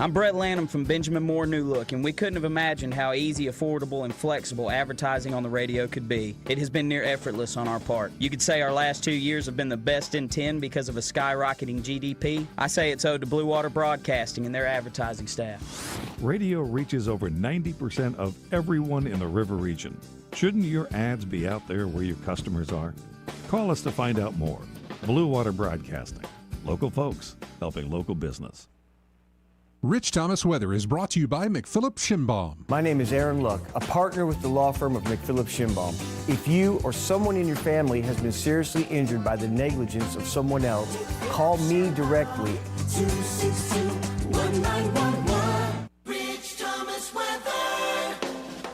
I'm Brett Lanham from Benjamin Moore New Look, and we couldn't have imagined how easy, affordable, and flexible advertising on the radio could be. It has been near effortless on our part. You could say our last 2 years have been the best in 10 because of a skyrocketing GDP. I say it's owed to Blue Water Broadcasting and their advertising staff. Radio reaches over 90% of everyone in the river region. Shouldn't your ads be out there where your customers are? Call us to find out more. Blue Water Broadcasting. Local folks helping local business. Rich Thomas Weather is brought to you by McPhillips Schimbaum. My name is Aaron Luck, a partner with the law firm of McPhillips Schimbaum. If you or someone in your family has been seriously injured by the negligence of someone else, call me directly. 262-1911. Rich Thomas Weather.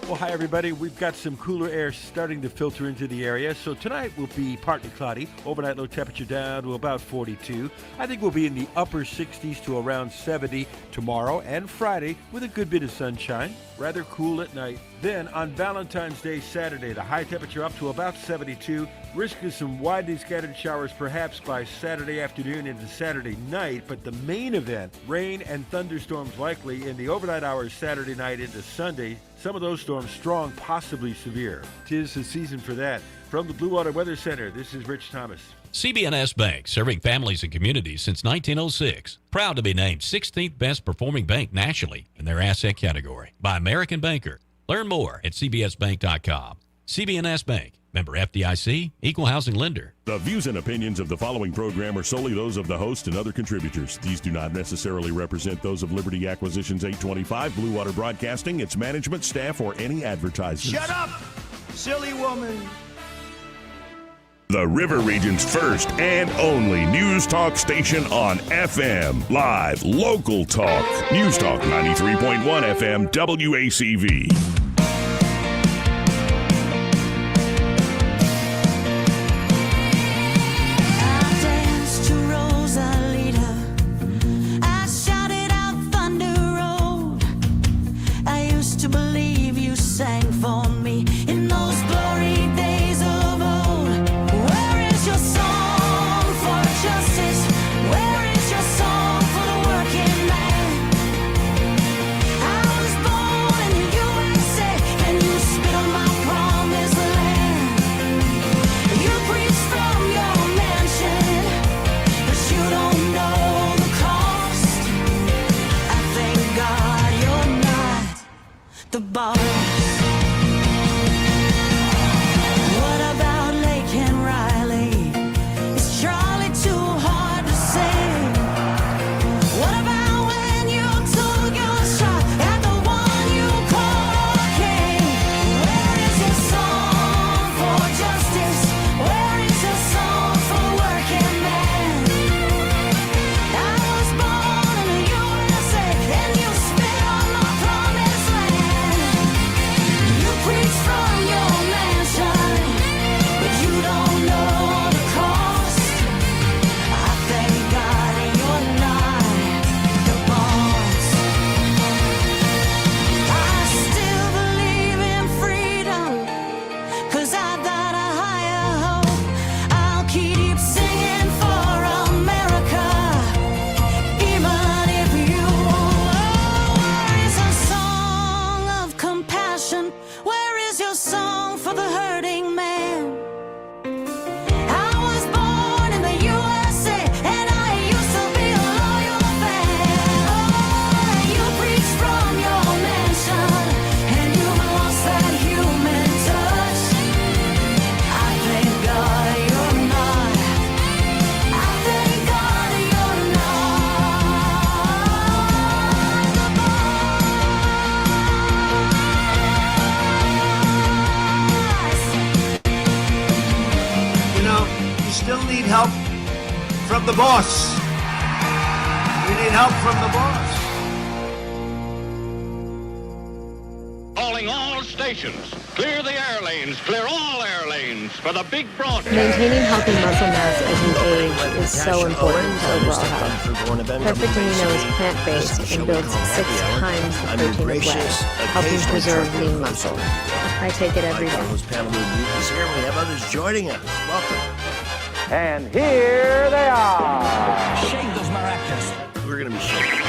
Well, hi, everybody. We've got some cooler air starting to filter into the area. So tonight will be partly cloudy. Overnight low temperature down to about 42. I think we'll be in the upper 60s to around 70 tomorrow and Friday with a good bit of sunshine. Rather cool at night. Then on Valentine's Day, Saturday, the high temperature up to about 72. Risk of some widely scattered showers perhaps by Saturday afternoon into Saturday night. But the main event, rain and thunderstorms likely in the overnight hours Saturday night into Sunday. Some of those storms strong, possibly severe. 'Tis the season for that. From the Blue Water Weather Center, this is Rich Thomas. CB&S Bank, serving families and communities since 1906. Proud to be named 16th best performing bank nationally in their asset category by American Banker. Learn more at cbsbank.com. CB&S Bank, member FDIC, equal housing lender. The views and opinions of the following program are solely those of the host and other contributors. These do not necessarily represent those of Liberty Acquisitions 825, Blue Water Broadcasting, its management, staff, or any advertisers. Shut up, silly woman. The River Region's first and only news talk station on FM. Live, local talk. News Talk 93.1 FM, WACV. The boss. We need help from the boss. Calling all stations. Clear the air lanes. Clear all air lanes for the big broadcast. Maintaining healthy muscle mass as you age is so important to overall health. Perfect Amino is plant-based and builds 6 times the protein of whey, helping preserve lean muscle. I take it every day. Here we have others joining us. Welcome. And here they are. Shake those maracas. We're going to be shaking.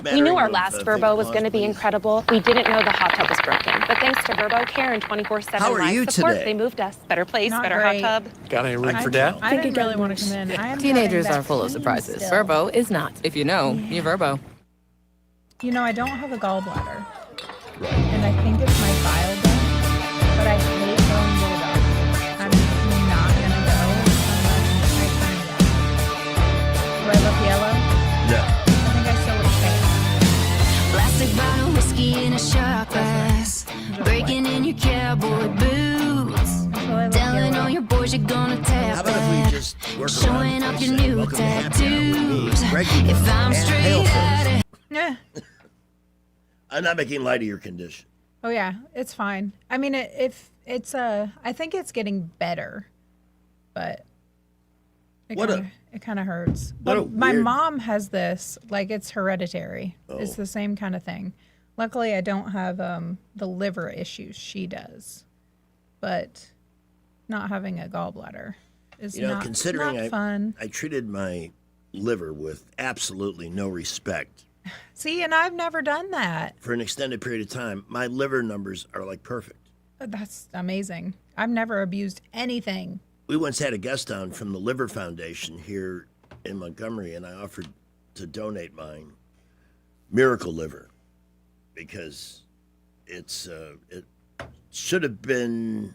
We knew our last Verbo was going to be incredible. We didn't know the hot tub was broken. But thanks to Verbo Care and 24/7 How are live you support, today? they moved us. Better place, Not better great. hot tub. Got any room for Dad? I didn't really want to come in. I am Teenagers having are full of that surprises. still. Verbo is not. If you know, you're Verbo. You know, I don't have a gallbladder. And I think it's my bile duct, but I hate going to the doctor. I'm not going to go unless I find out. Do I look yellow? No. I think I still look pale. Plastic bottle whiskey in a shot glass. Breaking in your cowboy boots. Telling all your boys you're gonna tap How about if we just work showing around off and your say, new "Welcome to Happy Hour with me, tattoos. Reggie If I'm and straight Hailton." out of Yeah. I'm not making light of your condition. Oh yeah, it's fine. I mean, I think it's getting better, but it kind of hurts. what a But my weird- mom has this, like it's hereditary. It's the same kind of thing. Luckily, I don't have the liver issues she does, but not having a gallbladder is not, considering not fun. I treated my liver with absolutely no respect See, and I've never done that. for an extended period of time, my liver numbers are like perfect. That's amazing. I've never abused anything. We once had a guest on from the Liver Foundation here in Montgomery, and I offered to donate mine, Miracle Liver, because it should have been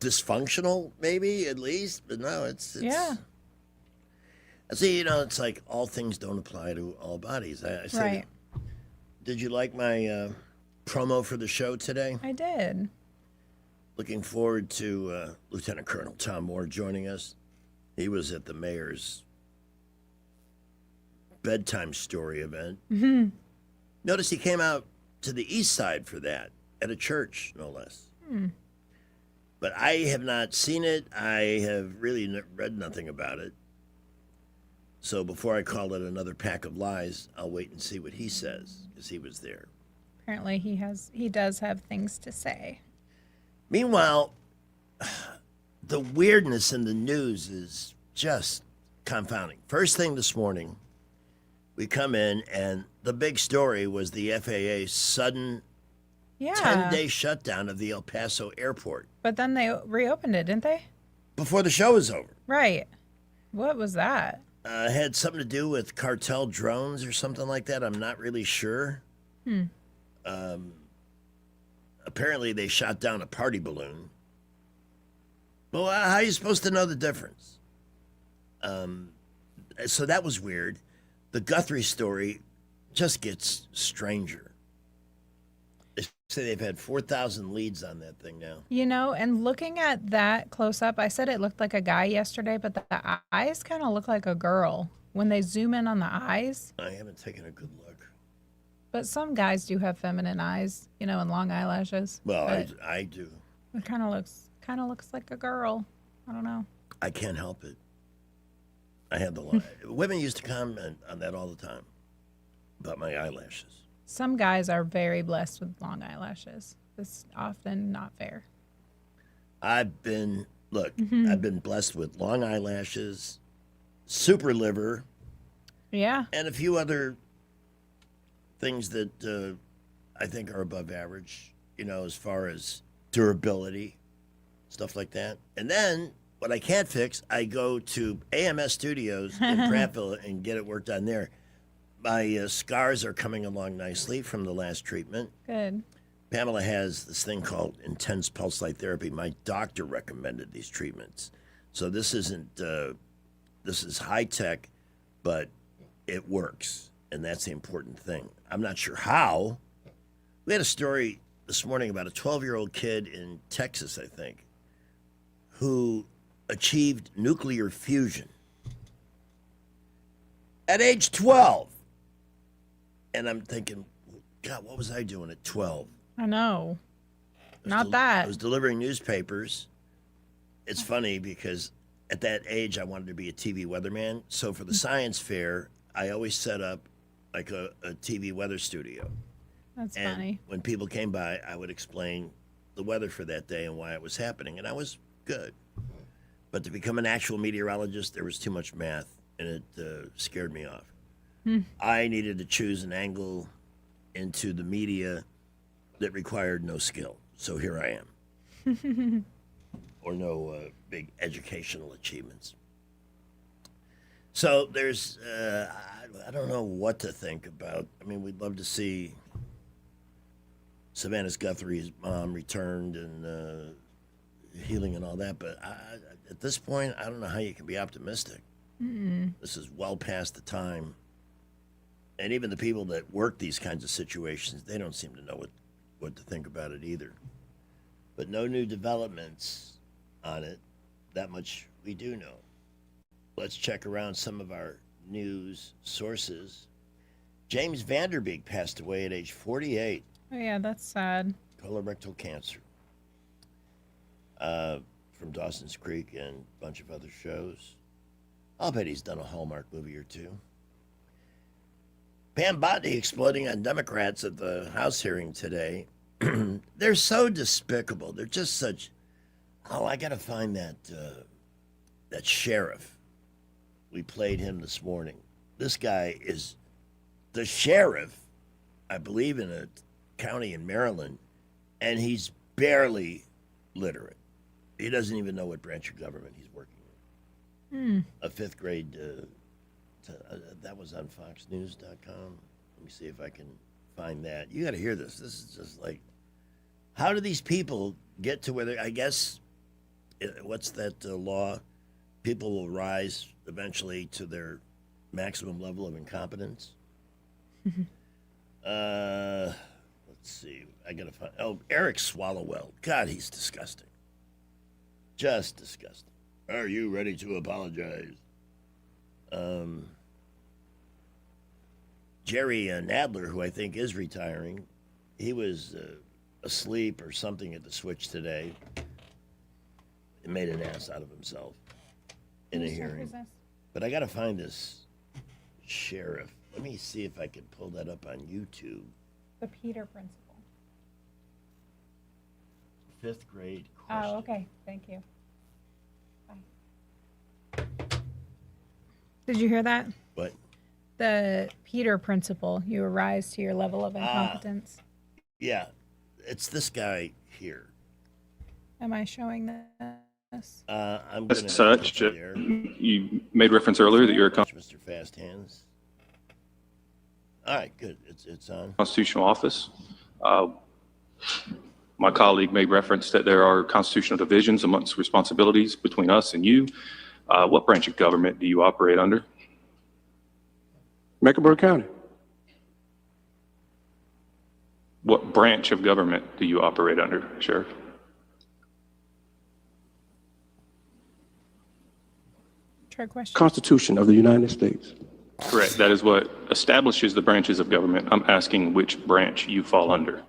dysfunctional, maybe at least, but no, it's Yeah. See, it's like all things don't apply to all bodies. I said, Right. Did you like my promo for the show today? I did. Looking forward to Lieutenant Colonel Tom Moore joining us. He was at the mayor's bedtime story event. Mm-hmm. Notice he came out to the east side for that, at a church, no less. But I have not seen it. I have really read nothing about it. So before I call it another pack of lies, I'll wait and see what he says, because he was there. Apparently, he does have things to say. Meanwhile, the weirdness in the news is just confounding. First thing this morning, we come in, and the big story was the FAA's sudden 10-day shutdown of the El Paso airport But then they reopened it, didn't they? before the show was over. Right. What was that? Had something to do with cartel drones or something like that. I'm not really sure. Apparently, they shot down a party balloon. Well, how are you supposed to know the difference? So that was weird. The Guthrie story just gets stranger. They say they've had 4,000 leads on that thing now. And looking at that close up, I said it looked like a guy yesterday, but the eyes kind of look like a girl when they zoom in on the eyes. I haven't taken a good look. But some guys do have feminine eyes, and long eyelashes. Well, But I do. it kind of looks like a girl. I don't know. I can't help it. I had the line. Women used to comment on that all the time about my eyelashes. Some guys are very blessed with long eyelashes. It's often not fair. I've been blessed with long eyelashes, super liver, Yeah. and a few other things that I think are above average, as far as durability, stuff like that. And then what I can't fix, I go to AMS Studios in Prattville and get it worked on there. My scars are coming along nicely from the last treatment. Good. Pamela has this thing called intense pulse light therapy. My doctor recommended these treatments. So this isn't, this is high tech, but it works. And that's the important thing. I'm not sure how. We had a story this morning about a 12-year-old kid in Texas, I think, who achieved nuclear fusion at age 12. And I'm thinking, God, what was I doing at 12? I know. Not I that. was delivering newspapers. It's funny because at that age, I wanted to be a TV weatherman. So for the science fair, I always set up like a TV weather studio. That's And funny. when people came by, I would explain the weather for that day and why it was happening. And I was good. But to become an actual meteorologist, there was too much math and it scared me off. I needed to choose an angle into the media that required no skill. So here I am. Or no big educational achievements. So there's, I don't know what to think about. I mean, we'd love to see Savannah Guthrie's mom returned and healing and all that, but at this point, I don't know how you can be optimistic. This is well past the time. And even the people that work these kinds of situations, they don't seem to know what to think about it either. But no new developments on it. That much we do know. Let's check around some of our news sources. James Vanderbeek passed away at age 48. Oh, yeah, that's sad. Colorectal cancer. From Dawson's Creek and a bunch of other shows. I'll bet he's done a Hallmark movie or two. Pam Bondi exploding on Democrats at the House hearing today. They're so despicable. They're just such... Oh, I got to find that sheriff. We played him this morning. This guy is the sheriff, I believe, in a county in Maryland, and he's barely literate. He doesn't even know what branch of government he's working in. A fifth grade... that was on foxnews.com. Let me see if I can find that. You got to hear this. This is just like, how do these people get to where they, I guess, what's that law? People will rise eventually to their maximum level of incompetence. Let's see. I got to find, Eric Swallowell. God, he's disgusting. Just disgusting. Are you ready to apologize? Jerry Nadler, who I think is retiring, he was asleep or something at the switch today. He made an ass out of himself in a hearing. But I got to find this sheriff. Let me see if I can pull that up on YouTube. The Peter Principle. Fifth grade question. Oh, okay. Thank you. Bye. Did you hear that? What? The Peter Principle. You arise to your level of incompetence. Yeah. It's this guy here. Am I showing this? I'm As such, you made reference earlier that you're a Mr. Fast Hands. All right, good. It's on. constitutional office. My colleague made reference that there are constitutional divisions amongst responsibilities between us and you. What branch of government do you operate under? Mecklenburg County. What branch of government do you operate under, Sheriff? Trick question. Constitution of the United States. Correct. That is what establishes the branches of government. I'm asking which branch you fall under.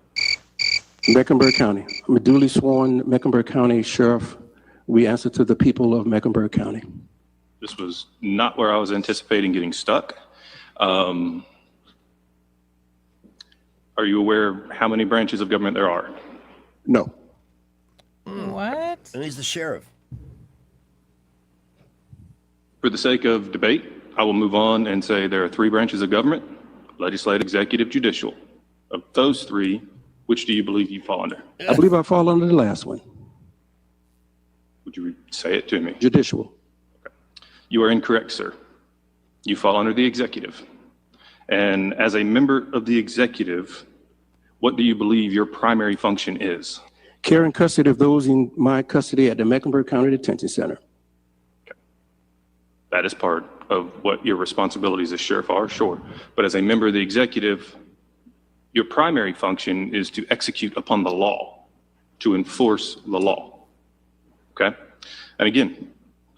Mecklenburg County. I'm a duly sworn Mecklenburg County Sheriff. We answer to the people of Mecklenburg County. This was not where I was anticipating getting stuck. Are you aware of how many branches of government there are? No. What? And he's the sheriff. For the sake of debate, I will move on and say there are three branches of government: legislative, executive, judicial. Of those three, which do you believe you fall under? I believe I fall under the last one. Would you say it to me? Judicial. Okay. You are incorrect, sir. You fall under the executive. And as a member of the executive, what do you believe your primary function is? Care and custody of those in my custody at the Mecklenburg County Detention Center. Okay. That is part of what your responsibilities as sheriff are, sure. But as a member of the executive, your primary function is to execute upon the law, to enforce the law. Okay? And again,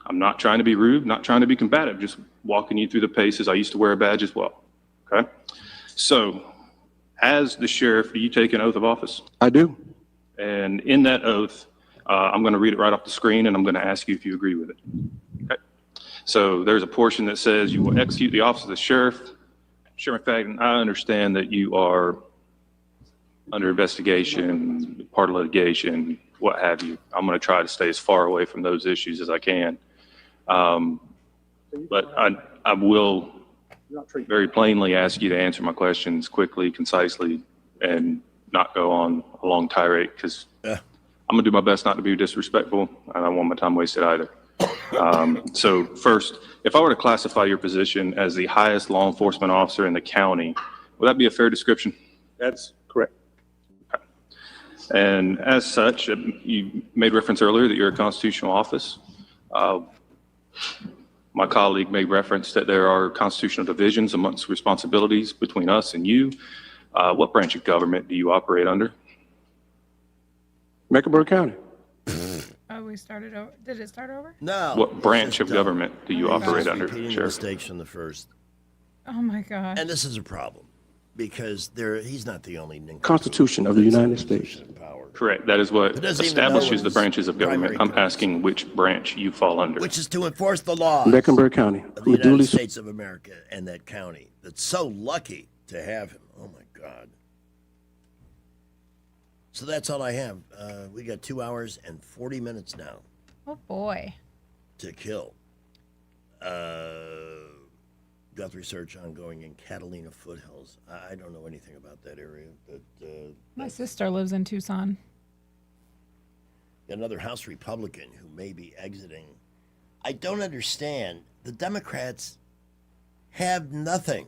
I'm not trying to be rude, not trying to be combative, just walking you through the paces. I used to wear a badge as well. Okay? So, as the sheriff, do you take an oath of office? I do. And in that oath, I'm going to read it right off the screen, and I'm going to ask you if you agree with it. Okay? So, there's a portion that says you will execute the office of the sheriff. Sheriff McFadden, I understand that you are under investigation, part of litigation, what have you. I'm going to try to stay as far away from those issues as I can. But I will very plainly ask you to answer my questions quickly, concisely, and not go on a long tirade, because I'm going to do my best not to be disrespectful, and I don't want my time wasted either. So first, if I were to classify your position as the highest law enforcement officer in the county, would that be a fair description? That's correct. Okay. And as such, you made reference earlier that you're a constitutional office. My colleague made reference that there are constitutional divisions amongst responsibilities between us and you. What branch of government do you operate under? Mecklenburg County. Oh, we started over. Did it start over? No. What branch of government do you operate under, Repeating Sheriff? mistakes from the first. Oh my gosh. And this is a problem because he's not the only nincompoop. Constitution of the United States. Correct. That is what It doesn't even establishes know the branches of government. I'm asking which branch you fall under. Which is to enforce the laws Mecklenburg County. of the United States of America and that county that's so lucky to have him. Oh my God. So that's all I have. We got 2 hours and 40 minutes now Oh boy. to kill. Got research ongoing in Catalina foothills. I don't know anything about that area, but My sister lives in Tucson. another House Republican who may be exiting. I don't understand. The Democrats have nothing.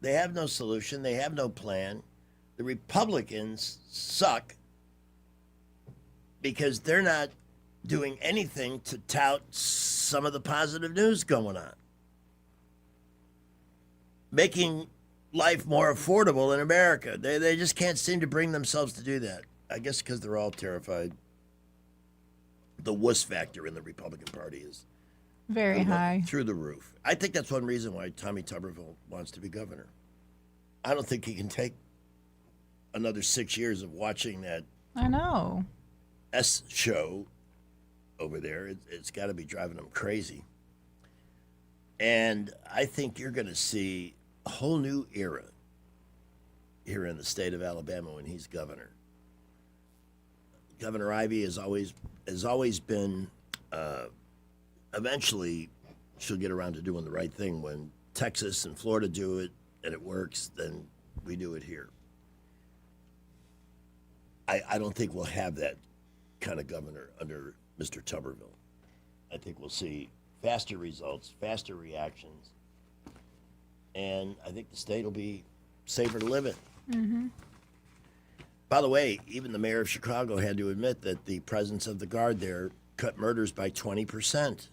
They have no solution. They have no plan. The Republicans suck because they're not doing anything to tout some of the positive news going on. Making life more affordable in America. They just can't seem to bring themselves to do that. I guess because they're all terrified. The wuss factor in the Republican Party is Very high. through the roof. I think that's one reason why Tommy Tuberville wants to be governor. I don't think he can take another 6 years of watching that I know. S show over there. It's got to be driving him crazy. And I think you're going to see a whole new era here in the state of Alabama when he's governor. Governor Ivey has always been. Eventually, she'll get around to doing the right thing. When Texas and Florida do it and it works, then we do it here. I don't think we'll have that kind of governor under Mr. Tuberville. I think we'll see faster results, faster reactions, and I think the state will be safer to live in. Mm-hmm. By the way, even the mayor of Chicago had to admit that the presence of the Guard there cut murders by 20%.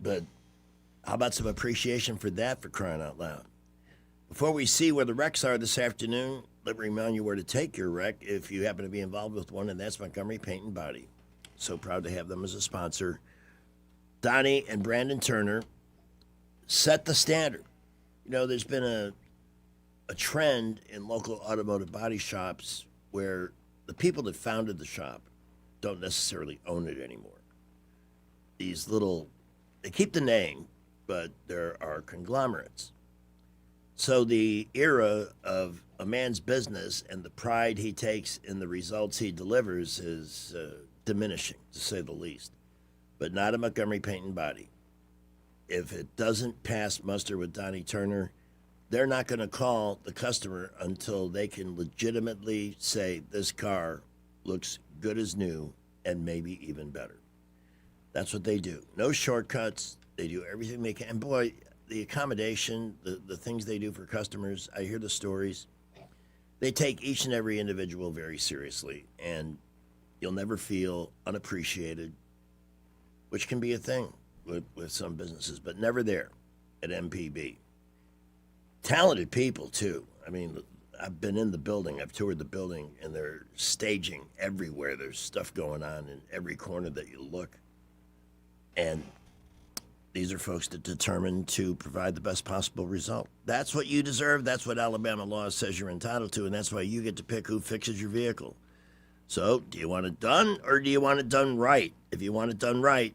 But how about some appreciation for that, for crying out loud? Before we see where the wrecks are this afternoon, let me remind you where to take your wreck if you happen to be involved with one, and that's Montgomery Paint and Body. So proud to have them as a sponsor. Donnie and Brandon Turner set the standard. You know, there's been a trend in local automotive body shops where the people that founded the shop don't necessarily own it anymore. These they keep the name, but there are conglomerates. So the era of a man's business and the pride he takes in the results he delivers is diminishing, to say the least. But not at Montgomery Paint and Body. If it doesn't pass muster with Donnie Turner, they're not going to call the customer until they can legitimately say this car looks good as new and maybe even better. That's what they do. No shortcuts. They do everything they can. And boy, the accommodation, the things they do for customers, I hear the stories. They take each and every individual very seriously, and you'll never feel unappreciated, which can be a thing with some businesses, but never there at MPB. Talented people, too. I mean, I've been in the building. I've toured the building, and they're staging everywhere. There's stuff going on in every corner that you look. And these are folks that are determined to provide the best possible result. That's what you deserve. That's what Alabama law says you're entitled to, and that's why you get to pick who fixes your vehicle. So, do you want it done, or do you want it done right? If you want it done right,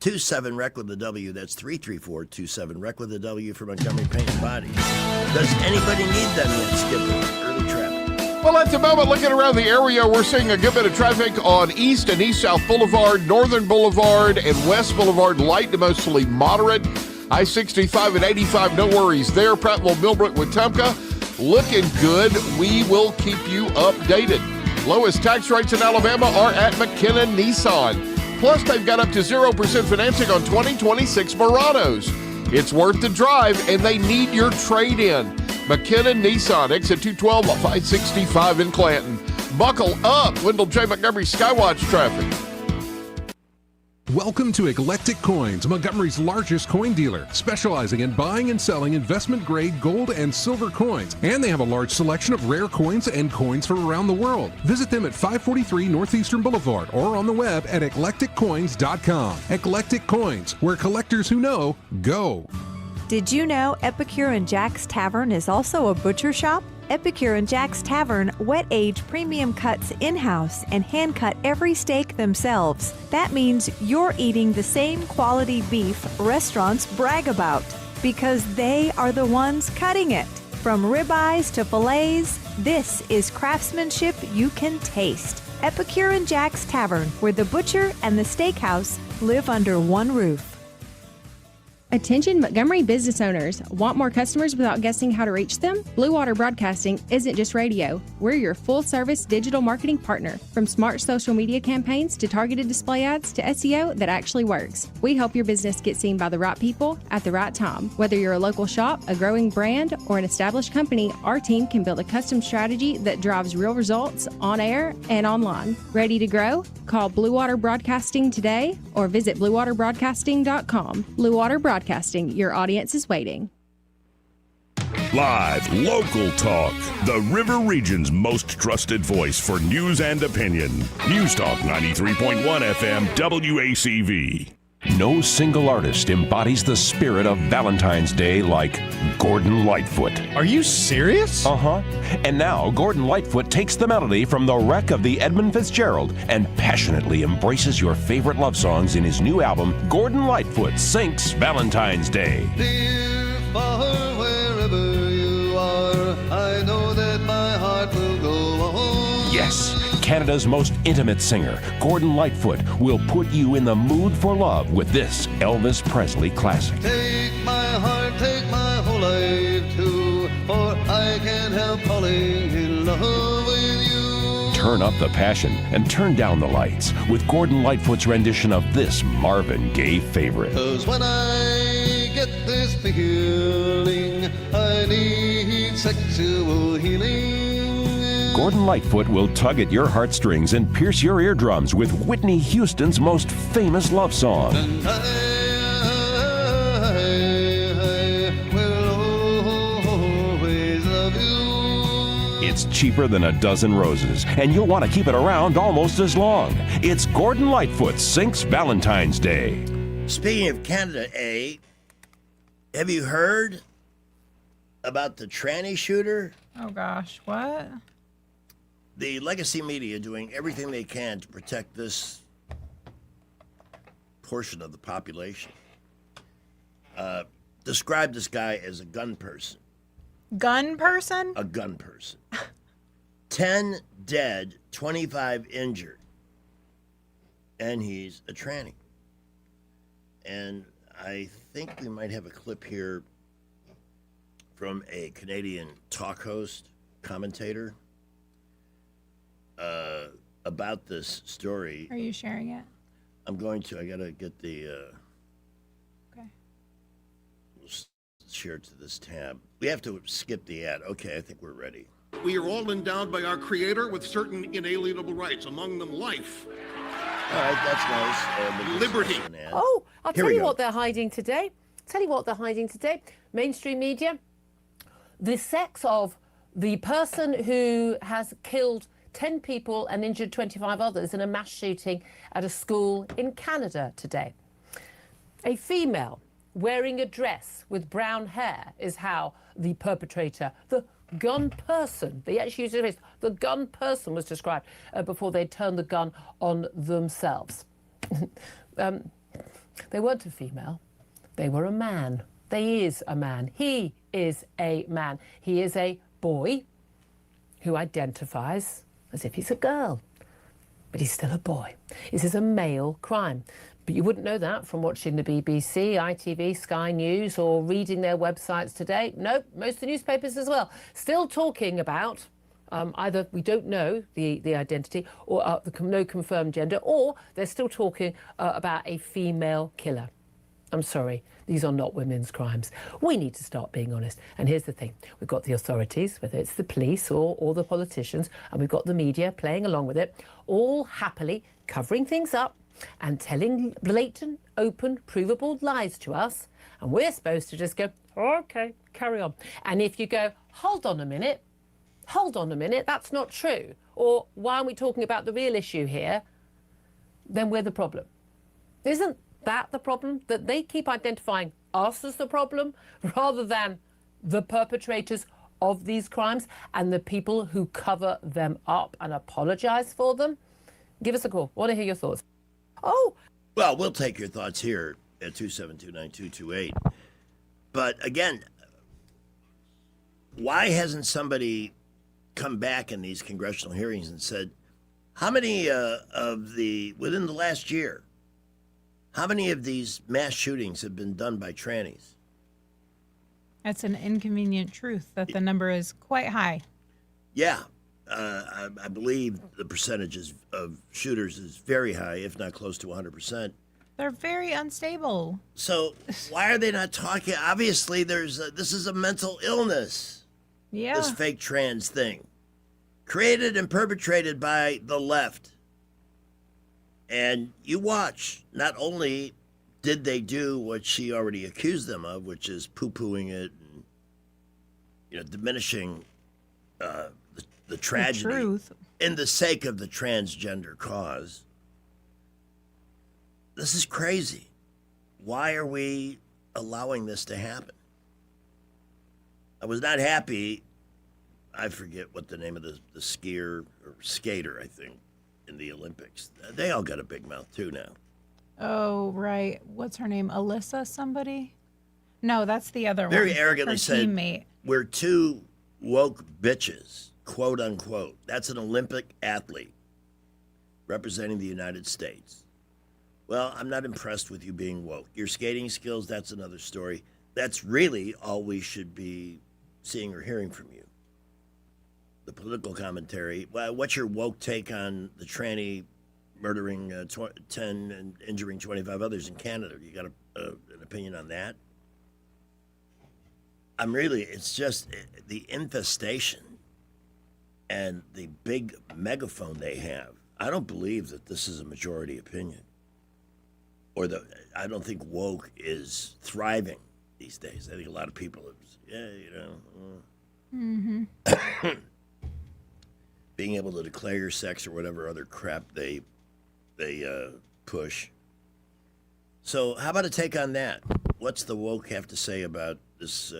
27-REC with the W. That's 334-27-REC with the W for Montgomery Paint and Body. Does anybody need them yet, Skipper? Early traffic. Well, at the moment, looking around the area, we're seeing a good bit of traffic on East and East-South Boulevard, Northern Boulevard, and West Boulevard, light to mostly moderate. I-65 and 85, no worries there. Prattville, Millbrook, Wetumpka, looking good. We will keep you updated. Lowest tax rates in Alabama are at McKinnon Nissan. Plus, they've got up to 0% financing on 2026 Muranos. It's worth the drive, and they need your trade-in. McKinnon Nissan, exit 212 off I-65 in Clanton. Buckle up, Wendell J. Montgomery Skywatch traffic. Welcome to Eclectic Coins, Montgomery's largest coin dealer, specializing in buying and selling investment-grade gold and silver coins. And they have a large selection of rare coins and coins from around the world. Visit them at 543 Northeastern Boulevard or on the web at eclecticcoins.com. Eclectic Coins, where collectors who know go. Did you know Epicure and Jack's Tavern is also a butcher shop? Epicure and Jack's Tavern wet-age premium cuts in-house and hand-cut every steak themselves. That means you're eating the same quality beef restaurants brag about, because they are the ones cutting it. From ribeyes to fillets, this is craftsmanship you can taste. Epicure and Jack's Tavern, where the butcher and the steakhouse live under one roof. Attention Montgomery business owners. Want more customers without guessing how to reach them? Blue Water Broadcasting isn't just radio. We're your full-service digital marketing partner. From smart social media campaigns to targeted display ads to SEO that actually works. We help your business get seen by the right people at the right time. Whether you're a local shop, a growing brand, or an established company, our team can build a custom strategy that drives real results on air and online. Ready to grow? Call Blue Water Broadcasting today or visit bluewaterbroadcasting.com. Blue Water Broadcasting, your audience is waiting. Live, local talk. The River Region's most trusted voice for news and opinion. News Talk 93.1 FM WACV. No single artist embodies the spirit of Valentine's Day like Gordon Lightfoot. Are you serious? Uh-huh. And now Gordon Lightfoot takes the melody from the wreck of the Edmund Fitzgerald and passionately embraces your favorite love songs in his new album, Gordon Lightfoot Sinks Valentine's Day. Dear far wherever you are, I know that my heart will go on. Yes, Canada's most intimate singer, Gordon Lightfoot, will put you in the mood for love with this Elvis Presley classic. Take my heart, take my whole life too, for I can't help falling in love with you. Turn up the passion and turn down the lights with Gordon Lightfoot's rendition of this Marvin Gaye favorite. 'Cause when I get this feeling, I need sexual healing. Gordon Lightfoot will tug at your heartstrings and pierce your eardrums with Whitney Houston's most famous love song. And I will always love you. It's cheaper than a dozen roses, and you'll want to keep it around almost as long. It's Gordon Lightfoot Sinks Valentine's Day. Speaking of Canada, have you heard about the tranny shooter? Oh gosh, what? The legacy media doing everything they can to protect this portion of the population. Describe this guy as a gun person. Gun person? A gun person. 10 dead, 25 injured. And he's a tranny. And I think we might have a clip here from a Canadian talk host, commentator, about this story. Are you sharing it? I'm going to. I gotta get the. Okay. We'll share it to this tab. We have to skip the ad. Okay, I think we're ready. We are all endowed by our Creator with certain inalienable rights, among them life. All right, that's nice. Liberty. Oh, I'll Here tell we you go. what they're hiding today. Mainstream media. The sex of the person who has killed 10 people and injured 25 others in a mass shooting at a school in Canada today. A female wearing a dress with brown hair is how the perpetrator, the gun person, they actually used it, the gun person was described before they turned the gun on themselves. They weren't a female, they were a man. They is a man. He is a man. He is a boy. who identifies as if he's a girl, but he's still a boy. This is a male crime. But you wouldn't know that from watching the BBC, ITV, Sky News, or reading their websites today. Nope, most of the newspapers as well. Still talking about either we don't know the identity or no confirmed gender, or they're still talking about a female killer. I'm sorry, these are not women's crimes. We need to start being honest. And here's the thing. We've got the authorities, whether it's the police or the politicians, and we've got the media playing along with it, all happily covering things up and telling blatant, open, provable lies to us. And we're supposed to just go, OK, carry on. And if you go, hold on a minute, that's not true, or why aren't we talking about the real issue here, then we're the problem. Isn't that the problem? That they keep identifying us as the problem rather than the perpetrators of these crimes and the people who cover them up and apologize for them? Give us a call. Want to hear your thoughts. Oh! Well, we'll take your thoughts here at 272-9228. But again, why hasn't somebody come back in these congressional hearings and said, how many within the last year, how many of these mass shootings have been done by trannies? That's an inconvenient truth that the number is quite high. Yeah. I believe the percentages of shooters is very high, if not close to 100%. They're very unstable. So why are they not talking? Obviously, this is a mental illness. Yeah. This fake trans thing. Created and perpetrated by the left. And you watch, not only did they do what she already accused them of, which is poo-pooing it and diminishing the tragedy the truth. In the sake of the transgender cause. This is crazy. Why are we allowing this to happen? I was not happy. I forget what the name of the skier or skater, I think, in the Olympics. They all got a big mouth too now. Oh, right. What's her name? Alyssa somebody? No, that's the other one. Very arrogantly her said, teammate. We're two woke bitches, quote unquote. That's an Olympic athlete representing the United States. Well, I'm not impressed with you being woke. Your skating skills, that's another story. That's really all we should be seeing or hearing from you. The political commentary. Well, what's your woke take on the tranny murdering 10 and injuring 25 others in Canada? You got an opinion on that? It's just the infestation and the big megaphone they have. I don't believe that this is a majority opinion. I don't think woke is thriving these days. I think a lot of people being able to declare your sex or whatever other crap they push. So how about a take on that? What's the woke have to say about this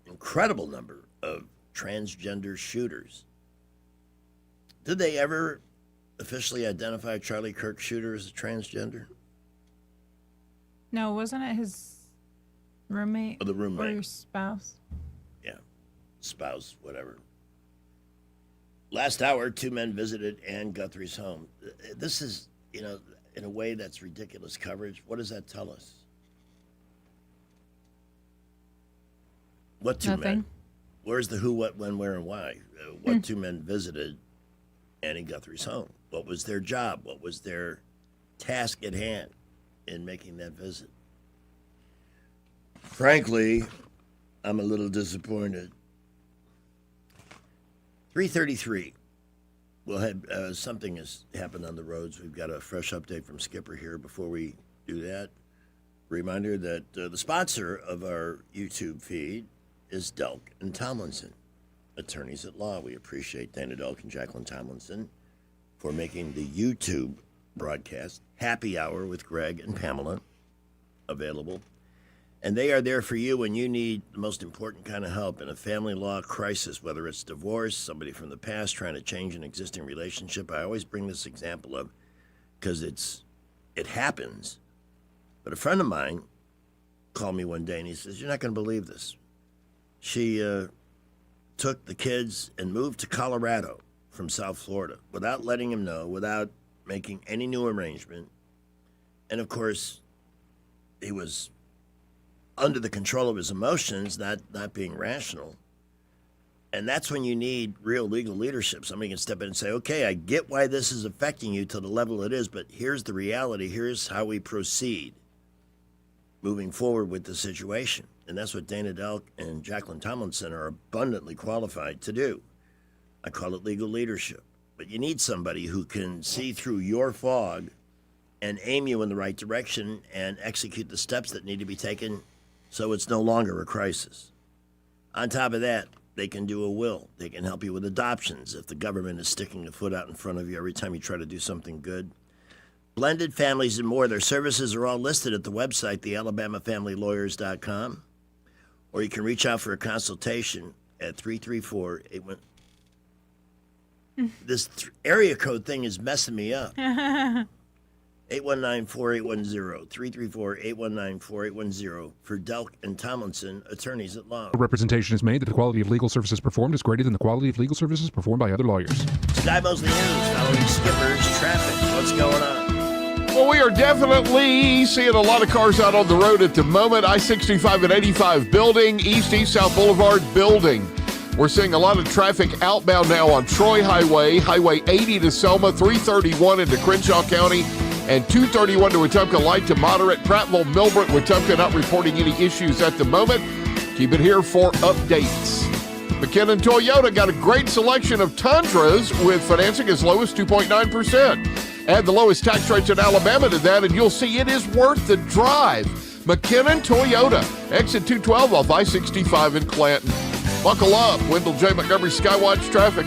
incredible number of transgender shooters? Did they ever officially identify Charlie Kirk shooter as a transgender? No, wasn't it his roommate? Oh, the roommate. Or your spouse? Yeah, spouse, whatever. Last hour, 2 men visited Ann Guthrie's home. This is, in a way that's ridiculous coverage. What does that tell us? What 2 men? Where's the who, what, when, where, and why? What 2 men visited Annie Guthrie's home? What was their job? What was their task at hand in making that visit? Frankly, I'm a little disappointed. 3:33. We'll have something has happened on the roads. We've got a fresh update from Skipper here. Before we do that, reminder that the sponsor of our YouTube feed is Delk and Tomlinson, attorneys at law. We appreciate Dana Delk and Jacqueline Tomlinson for making the YouTube broadcast Happy Hour with Greg and Pamela available. And they are there for you when you need the most important kind of help in a family law crisis, whether it's divorce, somebody from the past trying to change an existing relationship. I always bring this example up because it happens. But a friend of mine called me one day and he says, "You're not going to believe this. She took the kids and moved to Colorado from South Florida without letting him know, without making any new arrangement. And of course, he was under the control of his emotions, not being rational. And that's when you need real legal leadership. Somebody can step in and say, okay, I get why this is affecting you to the level it is, but here's the reality. Here's how we proceed moving forward with the situation. And that's what Dana Delk and Jacqueline Tomlinson are abundantly qualified to do. I call it legal leadership. But you need somebody who can see through your fog and aim you in the right direction and execute the steps that need to be taken so it's no longer a crisis. On top of that, they can do a will. They can help you with adoptions if the government is sticking a foot out in front of you every time you try to do something good. Blended families and more. Their services are all listed at the website, thealabamafamilylawyers.com. Or you can reach out for a consultation at 334-81. This area code thing is messing me up. 819-4810, 334-819-4810 for Delk and Tomlinson, attorneys at law. Representation is made that the quality of legal services performed is greater than the quality of legal services performed by other lawyers. Sky Mosley News, following Skipper's traffic. What's going on? Well, we are definitely seeing a lot of cars out on the road at the moment. I-65 and 85 building, East South Boulevard building. We're seeing a lot of traffic outbound now on Troy Highway, Highway 80 to Selma, 331 into Crenshaw County, and 231 to Wetumpka, light to moderate. Prattville, Millbrook, Wetumpka not reporting any issues at the moment. Keep it here for updates. McKinnon Toyota got a great selection of Tundras with financing as low as 2.9%. Add the lowest tax rates in Alabama to that, and you'll see it is worth the drive. McKinnon Toyota, exit 212 off I-65 in Clanton. Buckle up, Wendell J. Montgomery Skywatch Traffic.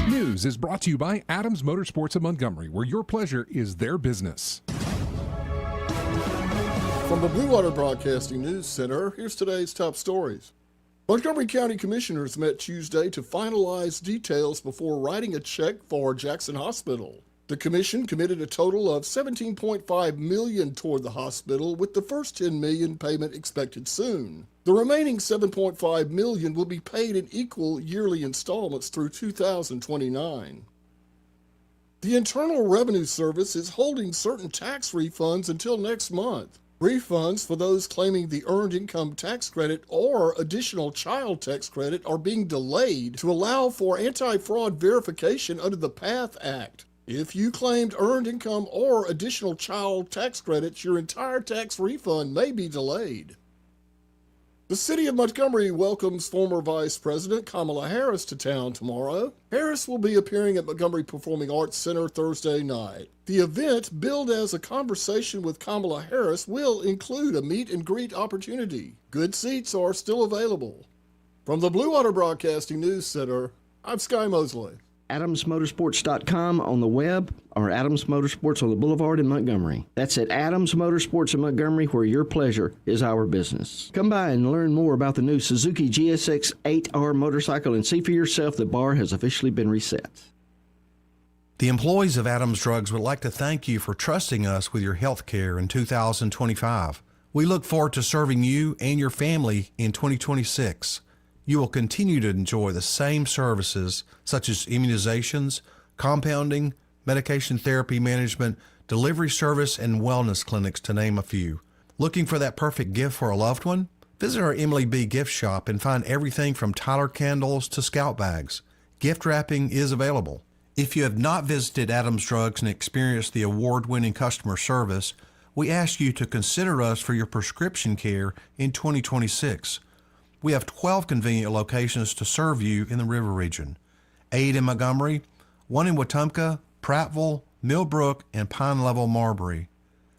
News is brought to you by Adams Motorsports of Montgomery, where your pleasure is their business. From the Blue Water Broadcasting News Center, here's today's top stories. Montgomery County Commissioners met Tuesday to finalize details before writing a check for Jackson Hospital. The commission committed a total of $17.5 million toward the hospital, with the first $10 million payment expected soon. The remaining $7.5 million will be paid in equal yearly installments through 2029. The Internal Revenue Service is holding certain tax refunds until next month. Refunds for those claiming the Earned Income Tax Credit or Additional Child Tax Credit are being delayed to allow for anti-fraud verification under the PATH Act. If you claimed Earned Income or Additional Child Tax Credits, your entire tax refund may be delayed. The city of Montgomery welcomes former Vice President Kamala Harris to town tomorrow. Harris will be appearing at Montgomery Performing Arts Center Thursday night. The event, billed as a conversation with Kamala Harris, will include a meet and greet opportunity. Good seats are still available. From the Blue Water Broadcasting News Center, I'm Sky Mosley. AdamsMotorsports.com on the web, or Adams Motorsports on the Boulevard in Montgomery. That's at Adams Motorsports in Montgomery, where your pleasure is our business. Come by and learn more about the new Suzuki GSX 8R motorcycle and see for yourself the bar has officially been reset. The employees of Adams Drugs would like to thank you for trusting us with your health care in 2025. We look forward to serving you and your family in 2026. You will continue to enjoy the same services such as immunizations, compounding, medication therapy management, delivery service, and wellness clinics, to name a few. Looking for that perfect gift for a loved one? Visit our Emily B. gift shop and find everything from Tyler candles to Scout bags. Gift wrapping is available. If you have not visited Adams Drugs and experienced the award-winning customer service, we ask you to consider us for your prescription care in 2026. We have 12 convenient locations to serve you in the River Region. 8 in Montgomery, 1 in Wetumpka, Prattville, Millbrook, and Pine Level, Marbury.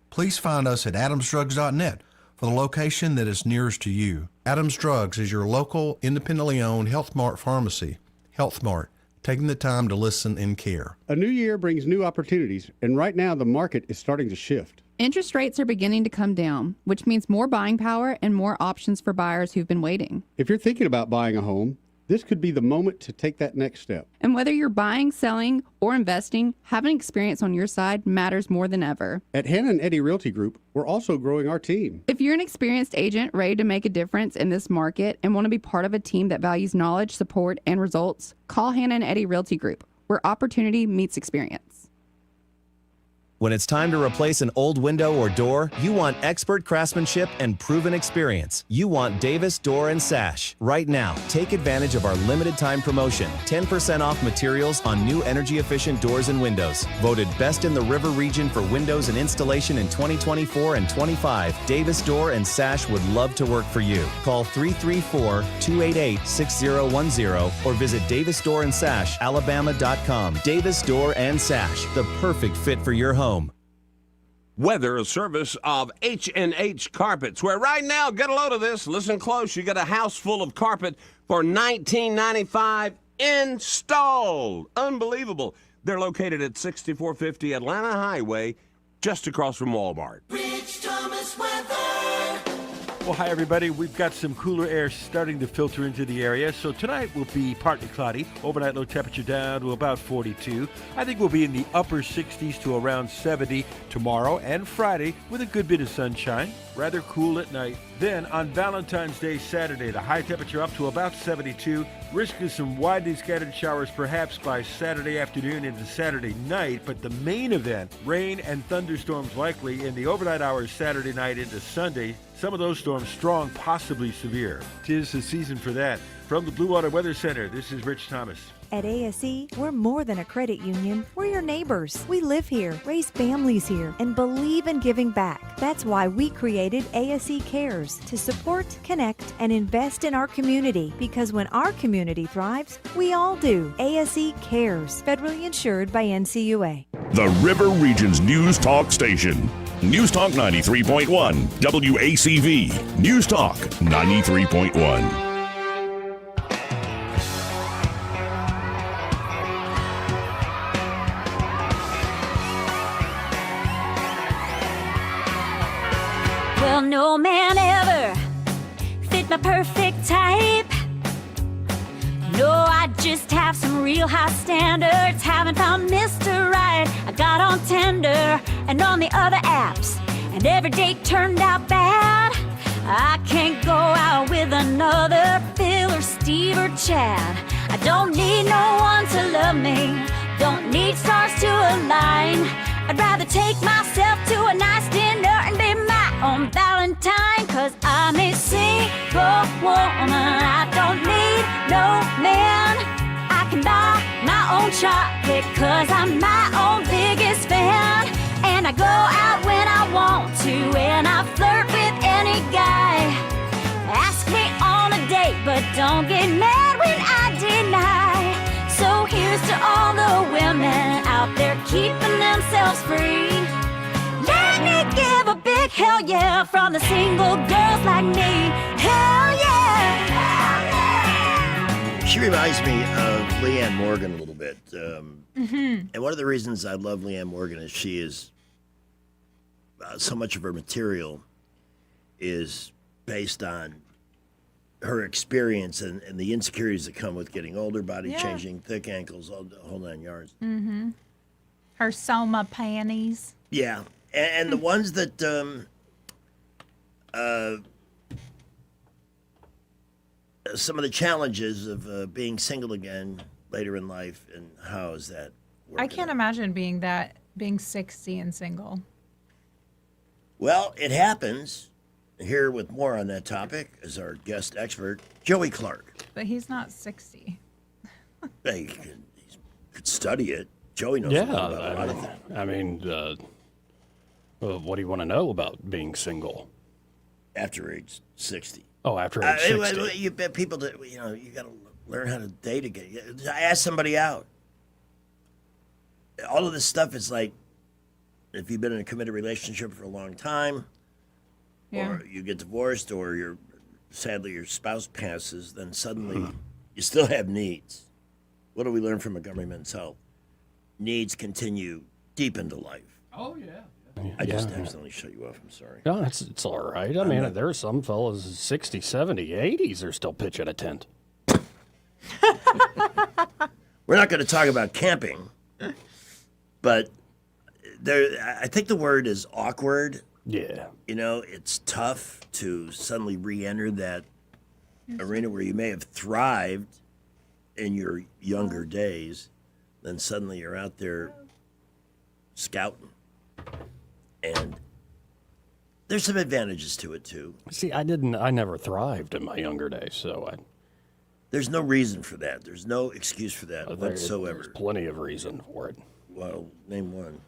Please find us at adamsdrugs.net for the location that is nearest to you. Adams Drugs is your local, independently owned Health Mart pharmacy. Health Mart, taking the time to listen and care. A new year brings new opportunities, and right now the market is starting to shift. Interest rates are beginning to come down, which means more buying power and more options for buyers who've been waiting. If you're thinking about buying a home, This could be the moment to take that next step. And whether you're buying, selling, or investing, having experience on your side matters more than ever. At Hannah and Eddie Realty Group, we're also growing our team. If you're an experienced agent ready to make a difference in this market and want to be part of a team that values knowledge, support, and results, call Hannah and Eddie Realty Group, where opportunity meets experience. When it's time to replace an old window or door, you want expert craftsmanship and proven experience. You want Davis Door and Sash. Right now, take advantage of our limited time promotion. 10% off materials on new energy efficient doors and windows. Voted best in the River region for windows and installation in 2024 and 25. Davis Door and Sash would love to work for you. Call 334-288-6010 or visit davisdoorandsashalabama.com. Davis Door and Sash, the perfect fit for your home. Weather, a service of H&H Carpets, where right now, get a load of this, listen close, you get a house full of carpet for $19.95 installed. Unbelievable. They're located at 6450 Atlanta Highway, just across from Walmart. Rich Thomas weather. Well, hi, everybody. We've got some cooler air starting to filter into the area. So tonight will be partly cloudy. Overnight low temperature down to about 42. I think we'll be in the upper 60s to around 70 tomorrow and Friday with a good bit of sunshine. Rather cool at night. Then on Valentine's Day, Saturday, the high temperature up to about 72. Risk of some widely scattered showers perhaps by Saturday afternoon into Saturday night. But the main event, rain and thunderstorms likely in the overnight hours Saturday night into Sunday. Some of those storms strong, possibly severe. 'Tis the season for that. From the Blue Water Weather Center, this is Rich Thomas. At ASE, we're more than a credit union. We're your neighbors. We live here, raise families here, and believe in giving back. That's why we created ASE Cares to support, connect, and invest in our community. Because when our community thrives, we all do. ASE Cares, federally insured by NCUA. The River Region's News Talk Station. News Talk 93.1, WACV. News Talk 93.1. Well, no man ever fit my perfect type. No, I just have some real high standards. Haven't found Mr. Right. I got on Tinder and on the other apps, and every date turned out bad. I can't go out with another Phil or Steve or Chad. I don't need no one to love me. Don't need stars to align. I'd rather take myself to a nice dinner and be my own Valentine. 'Cause I'm a single woman. I don't need no man. I can buy my own chocolate 'cause I'm my own biggest fan. And I go out when I want to, and I flirt with any guy. Ask me on a date, but don't get mad when I deny. So here's to all the women out there keeping themselves free. Let me give a big hell yeah from the single girls like me. Hell yeah! Hell yeah! She reminds me of Leanne Morgan a little bit. And one of the reasons I love Leanne Morgan is she is, so much of her material is based on her experience and the insecurities that come with getting older, body changing, thick ankles, all the whole 9 yards. Mm-hmm. Her Soma panties. Yeah, and the ones that some of the challenges of being single again later in life, and how is that working? I can't imagine being 60 and single. Well, it happens. Here with more on that topic is our guest expert, Joey Clark. But he's not 60. He could study it. Joey knows about a lot of that. I mean, what do you want to know about being single? After age 60. Oh, after age 60. You bet people that, you got to learn how to date again. I asked somebody out. All of this stuff is like, if you've been in a committed relationship for a long time, or you get divorced, or sadly your spouse passes, then suddenly you still have needs. What do we learn from Montgomery Men's Health? Needs continue deep into life. Oh, yeah. I just accidentally shut you off. I'm sorry. No, it's all right. I mean, there are some fellas 60, 70, 80s are still pitching a tent. We're not going to talk about camping, but I think the word is awkward. Yeah. You know, it's tough to suddenly re-enter that arena where you may have thrived in your younger days, then suddenly you're out there scouting. And there's some advantages to it too. See, I never thrived in my younger days, so There's no reason for that. There's no excuse for that whatsoever. There's plenty of reason for it. Well, name one.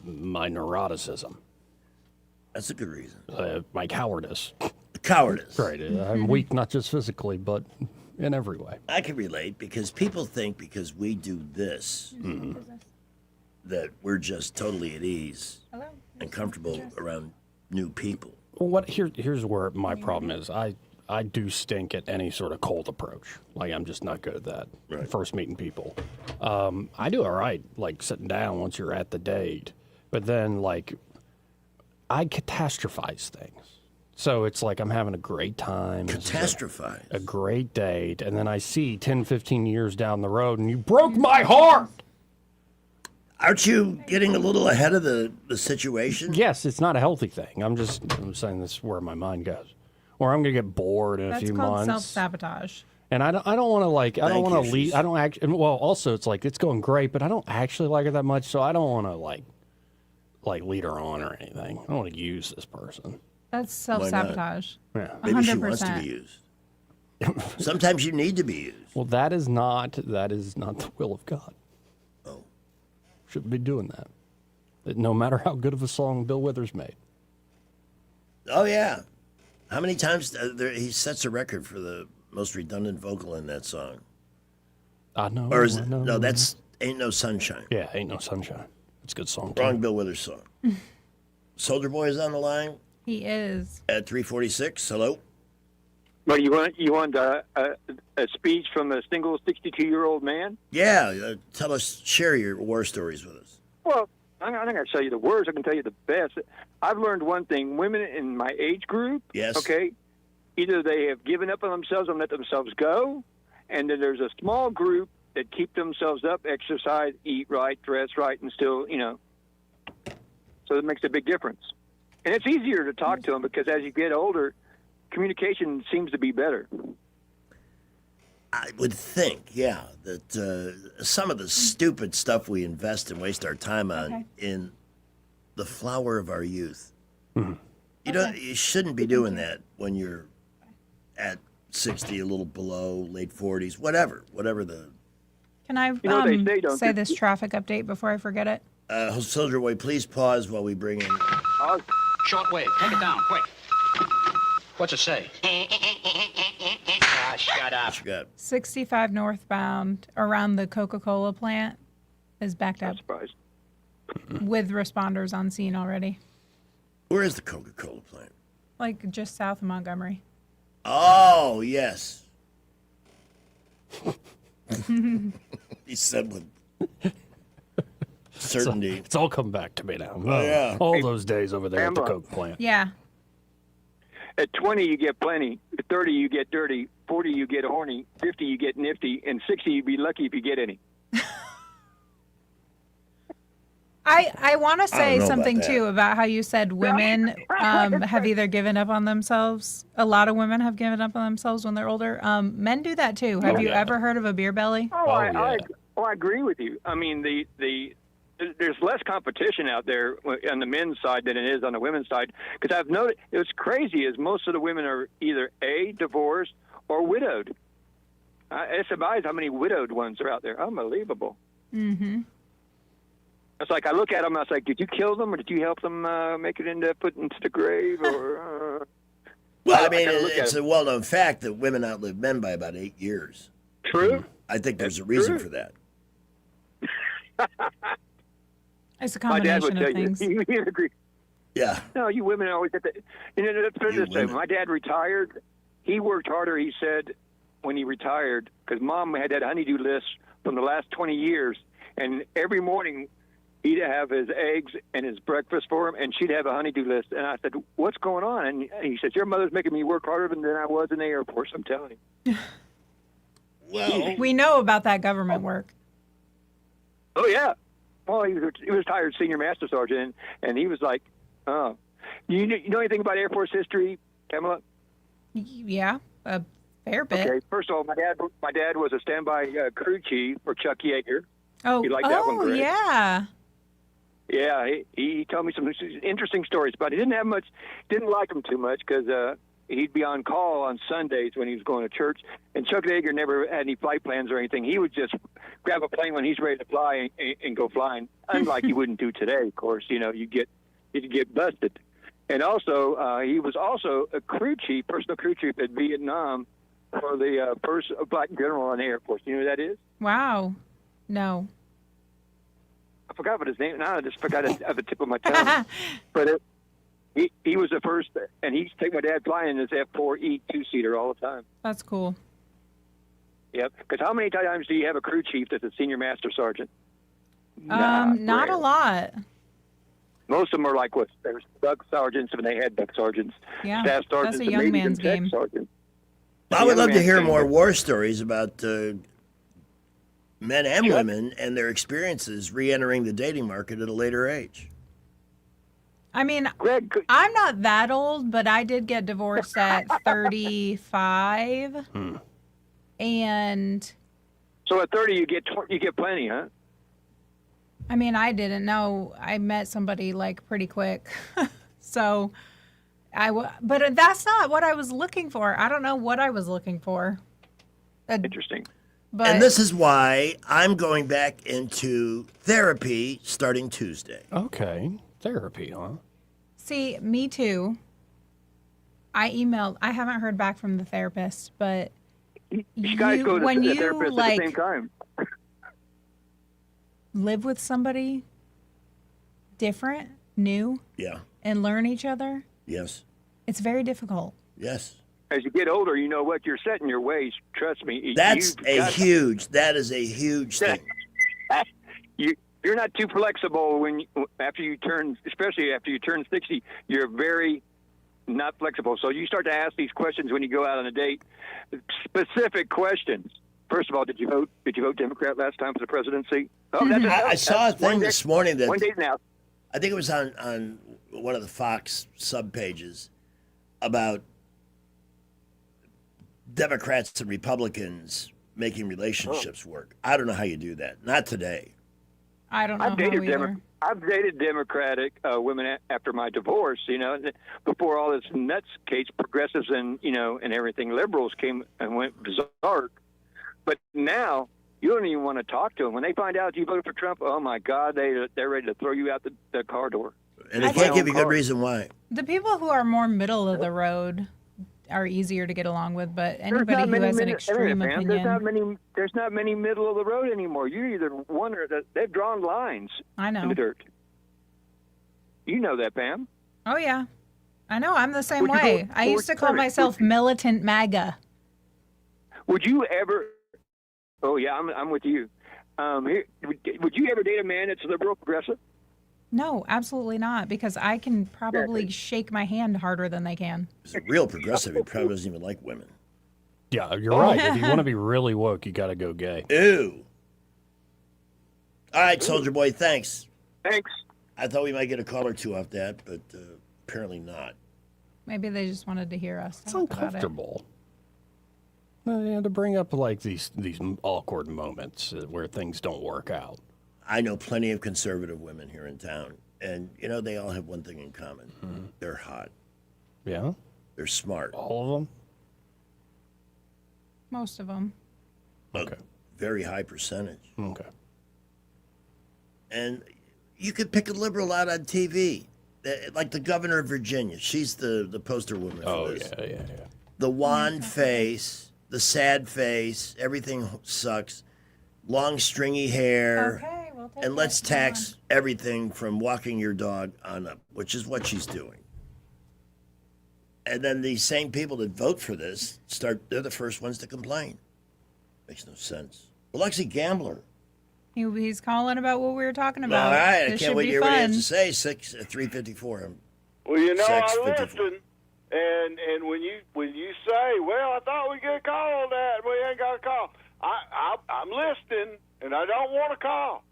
My neuroticism. That's a good reason. My cowardice. Cowardice. Right. I'm weak, not just physically, but in every way. I can relate because people think because we do this that we're just totally at ease and comfortable around new people. Well, here's where my problem is. I do stink at any sort of cold approach. Like, I'm just not good at that. Right. First meeting people. I do all right, like sitting down once you're at the date. But then, like, I catastrophize things. So it's like I'm having a great time. Catastrophize? A great date. And then I see 10, 15 years down the road, and you broke my heart. Aren't you getting a little ahead of the situation? Yes, it's not a healthy thing. I'm saying this is where my mind goes. Or I'm going to get bored in a few months. That's called self-sabotage. And I don't want to lead. I don't actually. Well, also it's like it's going great, but I don't actually like her that much, so I don't want to like lead her on or anything. I don't want to use this person. That's self-sabotage. Yeah. Maybe she wants to be used. Sometimes you need to be used. Well, that is not the will of God. Oh, shouldn't be doing that. No matter how good of a song Bill Withers made. Oh yeah, how many times he sets a record for the most redundant vocal in that song? I know. Or is it? No, that's "Ain't No Sunshine." Yeah, "Ain't No Sunshine." It's a good song. Wrong Bill Withers song. Soldier Boy is on the line. He is. At 346. Hello. Well, you want a speech from a single 62-year-old man? Yeah, share your war stories with us. Well, I'm not going to tell you the worst. I can tell you the best. I've learned one thing. Women in my age group, yes, okay, either they have given up on themselves and let themselves go, and then there's a small group that keep themselves up, exercise, eat right, dress right, and still, so it makes a big difference. And it's easier to talk to them because as you get older, communication seems to be better. I would think, yeah, that some of the stupid stuff we invest and waste our time on in the flower of our youth. Mm-hmm. You shouldn't be doing that when you're at 60, a little below, late 40s, whatever the... Can I say this traffic update before I forget it? Soldier Boy, please pause while we bring in... Shortwave, take it down, quick. What's it say? Shut up. 65 northbound around the Coca-Cola plant is backed up. Surprised. With responders on scene already. Where is the Coca-Cola plant? Like just south of Montgomery. Oh, yes. He said with certainty. It's all come back to me now. Oh, yeah. All those days over there at the Coke plant. Yeah. At 20, you get plenty. At 30, you get dirty. 40, you get horny. 50, you get nifty. And 60, you'd be lucky if you get any. I want to say something, too, about how you said women have either given up on themselves. A lot of women have given up on themselves when they're older. Men do that, too. Have you ever heard of a beer belly? I agree with you. I mean, there's less competition out there on the men's side than it is on the women's side. Because I've noticed, what's crazy is most of the women are either A, divorced, or widowed. It's surprised how many widowed ones are out there. Unbelievable. Mm-hmm. It's like I look at them, I was like, did you kill them or did you help them make it put into the grave? Or well, I mean, it's a well-known fact that women outlive men by about 8 years. True. I think there's a reason for that. It's a combination of things. You agree? Yeah. No, you women always get that. Let's put it this way. When my dad retired, he worked harder, he said, when he retired, because Mom had that honeydew list from the last 20 years, and every morning he'd have his eggs and his breakfast for him, and she'd have a honeydew list. And I said, what's going on? And he said, your mother's making me work harder than I was in the Air Force, I'm telling you. Well, We know about that government work. Oh yeah. Well, he was a retired senior master sergeant, and he was like, "Oh, you know anything about Air Force history, Pamela?" Yeah, a fair bit. Okay. First of all, my dad was a standby crew chief for Chuck Yeager. Oh, You like that one, Greg? yeah. Yeah, he told me some interesting stories, but he didn't like him too much because he'd be on call on Sundays when he was going to church. And Chuck Yeager never had any flight plans or anything. He would just grab a plane when he's ready to fly and go flying. Unlike you wouldn't do today, of course. You know, you'd get busted. And also, he was also a crew chief, personal crew chief at Vietnam for the first black general on the Air Force. You know who that is? Wow. No. I forgot what his name. Now I just forgot it at the tip of my tongue. But he was the first, and he used to take my dad flying in his F4E two-seater all the time. That's cool. Yep. Because how many times do you have a crew chief that's a senior master sergeant? Not a lot. Most of them are like what? There's duck sergeants when they had duck sergeants. Yeah, Staff sergeants. that's a and young maybe man's even tech game. sergeants. I would love to hear Young more man's war stories about men and women and their experiences re-entering the dating market at a later age. I mean, I'm not that old, but I did get divorced at 35. And So at 30, you get plenty, huh? I mean, I didn't know. I met somebody like pretty quick. So but that's not what I was looking for. I don't know what I was looking for. Interesting. But And this is why I'm going back into therapy starting Tuesday. Okay. Therapy, huh? see, me too. I haven't heard back from the therapist, but You guys go to when the you therapist at the same time. live with somebody different, new, Yeah. and learn each other, Yes. it's very difficult. Yes. As you get older, you know what? You're set in your ways. Trust me. That is a huge thing. You're not too flexible especially after you turn 60. You're very not flexible. So you start to ask these questions when you go out on a date, specific questions. First of all, did you vote? Did you vote Democrat last time for the presidency? Oh, I saw a thing this morning that one date now. I think it was on one of the Fox sub pages about Democrats and Republicans making relationships work. I don't know how you do that. Not today. I don't know I've dated how either. I've dated Democratic women after my divorce. You know, before all this nuts case, progressives and and everything, liberals came and went berserk. But now you don't even want to talk to them when they find out you voted for Trump. Oh my God, they're ready to throw you out the car door. And they can't give you a good reason why. The people who are more middle of the road are easier to get along with, but anybody who has an extreme opinion. There's not many middle of the road anymore. You either one or they've drawn lines I know. in the dirt. You know that, Pam. Oh yeah, I know. I'm the same Would you way. vote I used to for call Trump? myself militant MAGA. Would you ever? Oh yeah, I'm with you. Would you ever date a man that's liberal, progressive? No, absolutely not, because I can probably shake my hand harder than they can. He's a real progressive. He probably doesn't even like women. Yeah, you're right. If you want to be really woke, you got to go gay. Ew. All right, Soldier Boy, thanks. Thanks. I thought we might get a call or two off that, but apparently not. Maybe they just wanted to hear us It's talk about it. uncomfortable. To bring up like these awkward moments where things don't work out. I know plenty of conservative women here in town, and they all have one thing in common: they're hot. Yeah, they're smart. All of them. Most of them. Okay. Very high percentage. Okay. And you could pick a liberal out on TV, like the governor of Virginia. She's the poster woman for this. Yeah. The wan face, the sad face, everything sucks. Long stringy hair. Okay, we'll take and let's tax everything from walking your dog on up, which is what she's doing. And then these same people that vote for this they're the first ones to complain. Makes no sense. Alexi Gambler. He's calling about what we were talking about. All right, I This can't should wait to be hear what he has fun. to say. 354. Well, I 654. listen, and when you say, well, I thought we get a call on that, and we ain't got a call. I'm listening, and I don't want to call.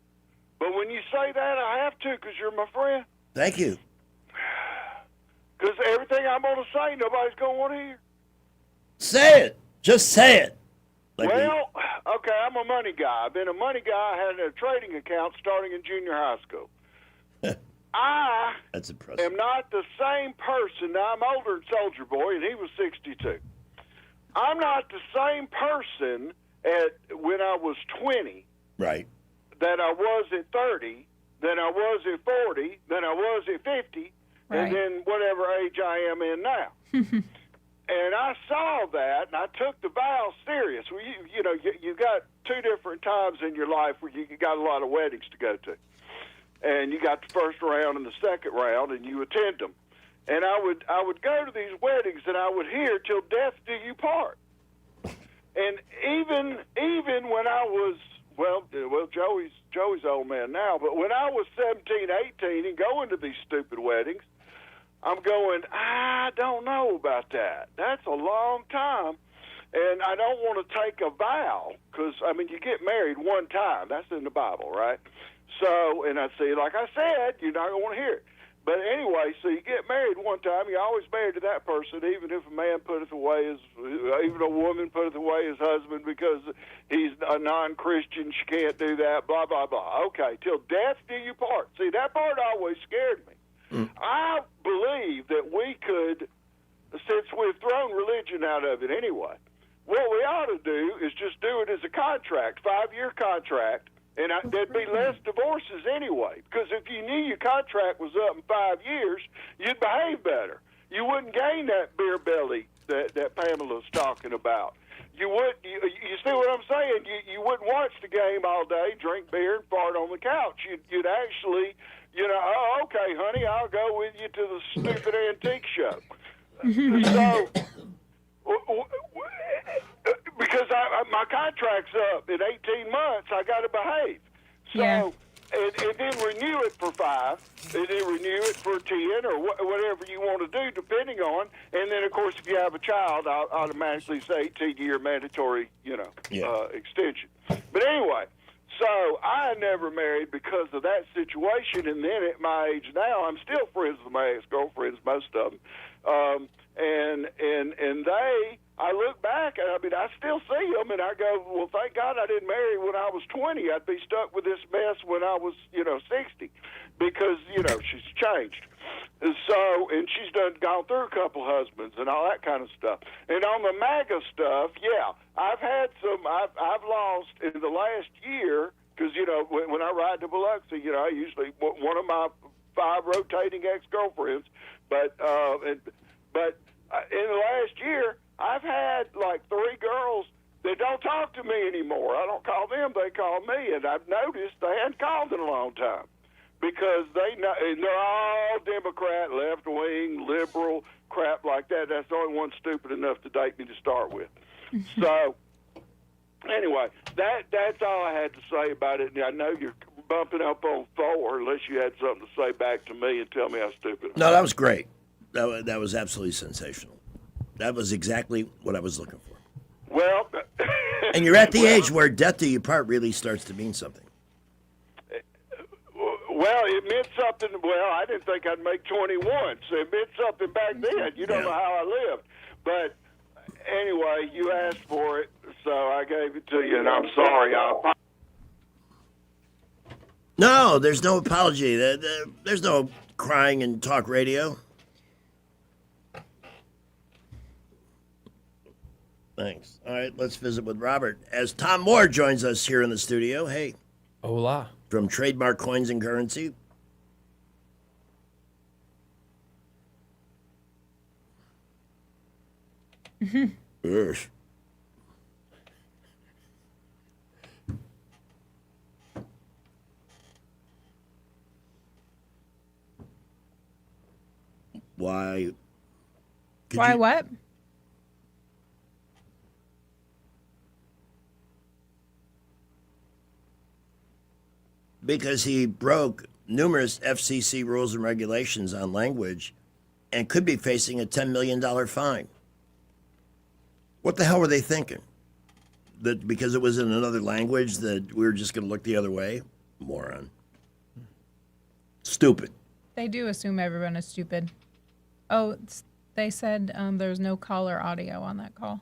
But when you say that, I have to because you're my friend. Thank you. Because everything I'm going to say, nobody's going to want to hear. Say it. Just say it. Well, okay, I'm a money guy. I've been a money guy. I had a trading account starting in junior high school. I That's impressive. am not the same person. Now, I'm older than Soldier Boy, and he was 62. I'm not the same person when I was 20 Right. that I was at 30, then I was at 40, then I was at 50, and then whatever age I am in now. And I saw that, and I took the vow serious. Well, you got two different times in your life where you got a lot of weddings to go to. And you got the first round and the second round, and you attend them. And I would go to these weddings, and I would hear "till death do you part." And even when I was well, Joey's old man now, but when I was 17, 18, and going to these stupid weddings, I'm going, I don't know about that. That's a long time, and I don't want to take a vow because you get married one time. That's in the Bible, right? So, and I say, like I said, you're not going to want to hear it. But anyway, so you get married one time, you're always married to that person, even if a man putteth away even a woman putteth away his husband because he's a non-Christian, she can't do that, blah, blah, blah. Okay, till death do you part. See, that part always scared me. I believe that we could, since we've thrown religion out of it anyway, what we ought to do is just do it as a contract, 5-year contract, and there'd be less divorces anyway. Because if you knew your contract was up in 5 years, you'd behave better. You wouldn't gain that beer belly that Pamela's talking about. You see what I'm saying? You wouldn't watch the game all day, drink beer, and fart on the couch. You'd actually, oh, okay, honey, I'll go with you to the stupid antique show. So, because my contract's up in 18 months, I got to behave. So, and then renew it for 5, and then renew it for 10, or whatever you want to do, depending on. And then, of course, if you have a child, I'll automatically say 18-year mandatory, extension. But anyway, so I never married because of that situation. And then at my age now, I'm still friends with my ex-girlfriends, most of them. And they, I look back, and I still see them, and I go, well, thank God I didn't marry when I was 20. I'd be stuck with this mess when I was, 60, because, she's changed. So, and she's gone through a couple husbands and all that kind of stuff. And on the MAGA stuff, I've had some, I've lost in the last year, because, when I ride to Biloxi, I usually, one of my 5 rotating ex-girlfriends, but in the last year, I've had like 3 girls that don't talk to me anymore. I don't call them, they call me, and I've noticed they hadn't called in a long time because and they're all Democrat, left-wing, liberal, crap like that. That's the only one stupid enough to date me to start with. So, anyway, that's all I had to say about it. And I know you're bumping up on 4 unless you had something to say back to me and tell me how stupid I am. No, that was great. That was absolutely sensational. That was exactly what I was looking for. Well, and you're at the age where death do you part really starts to mean something. Well, it meant something. Well, I didn't think I'd make 21, so it meant something back then. You don't know how I lived. But anyway, you asked for it, so I gave it to you, and I'm sorry. No, there's no apology. There's no crying in talk radio. Thanks. All right, let's visit with Robert. As Tom Moore joins us here in the studio. Hey. Hola. From Trademark Coins and Currency. Yes. Why? Why what? Because he broke numerous FCC rules and regulations on language and could be facing a $10 million fine. What the hell were they thinking? that because it was in another language that we were just going to look the other way? Moron. Stupid. They do assume everyone is stupid. Oh, they said there's no caller audio on that call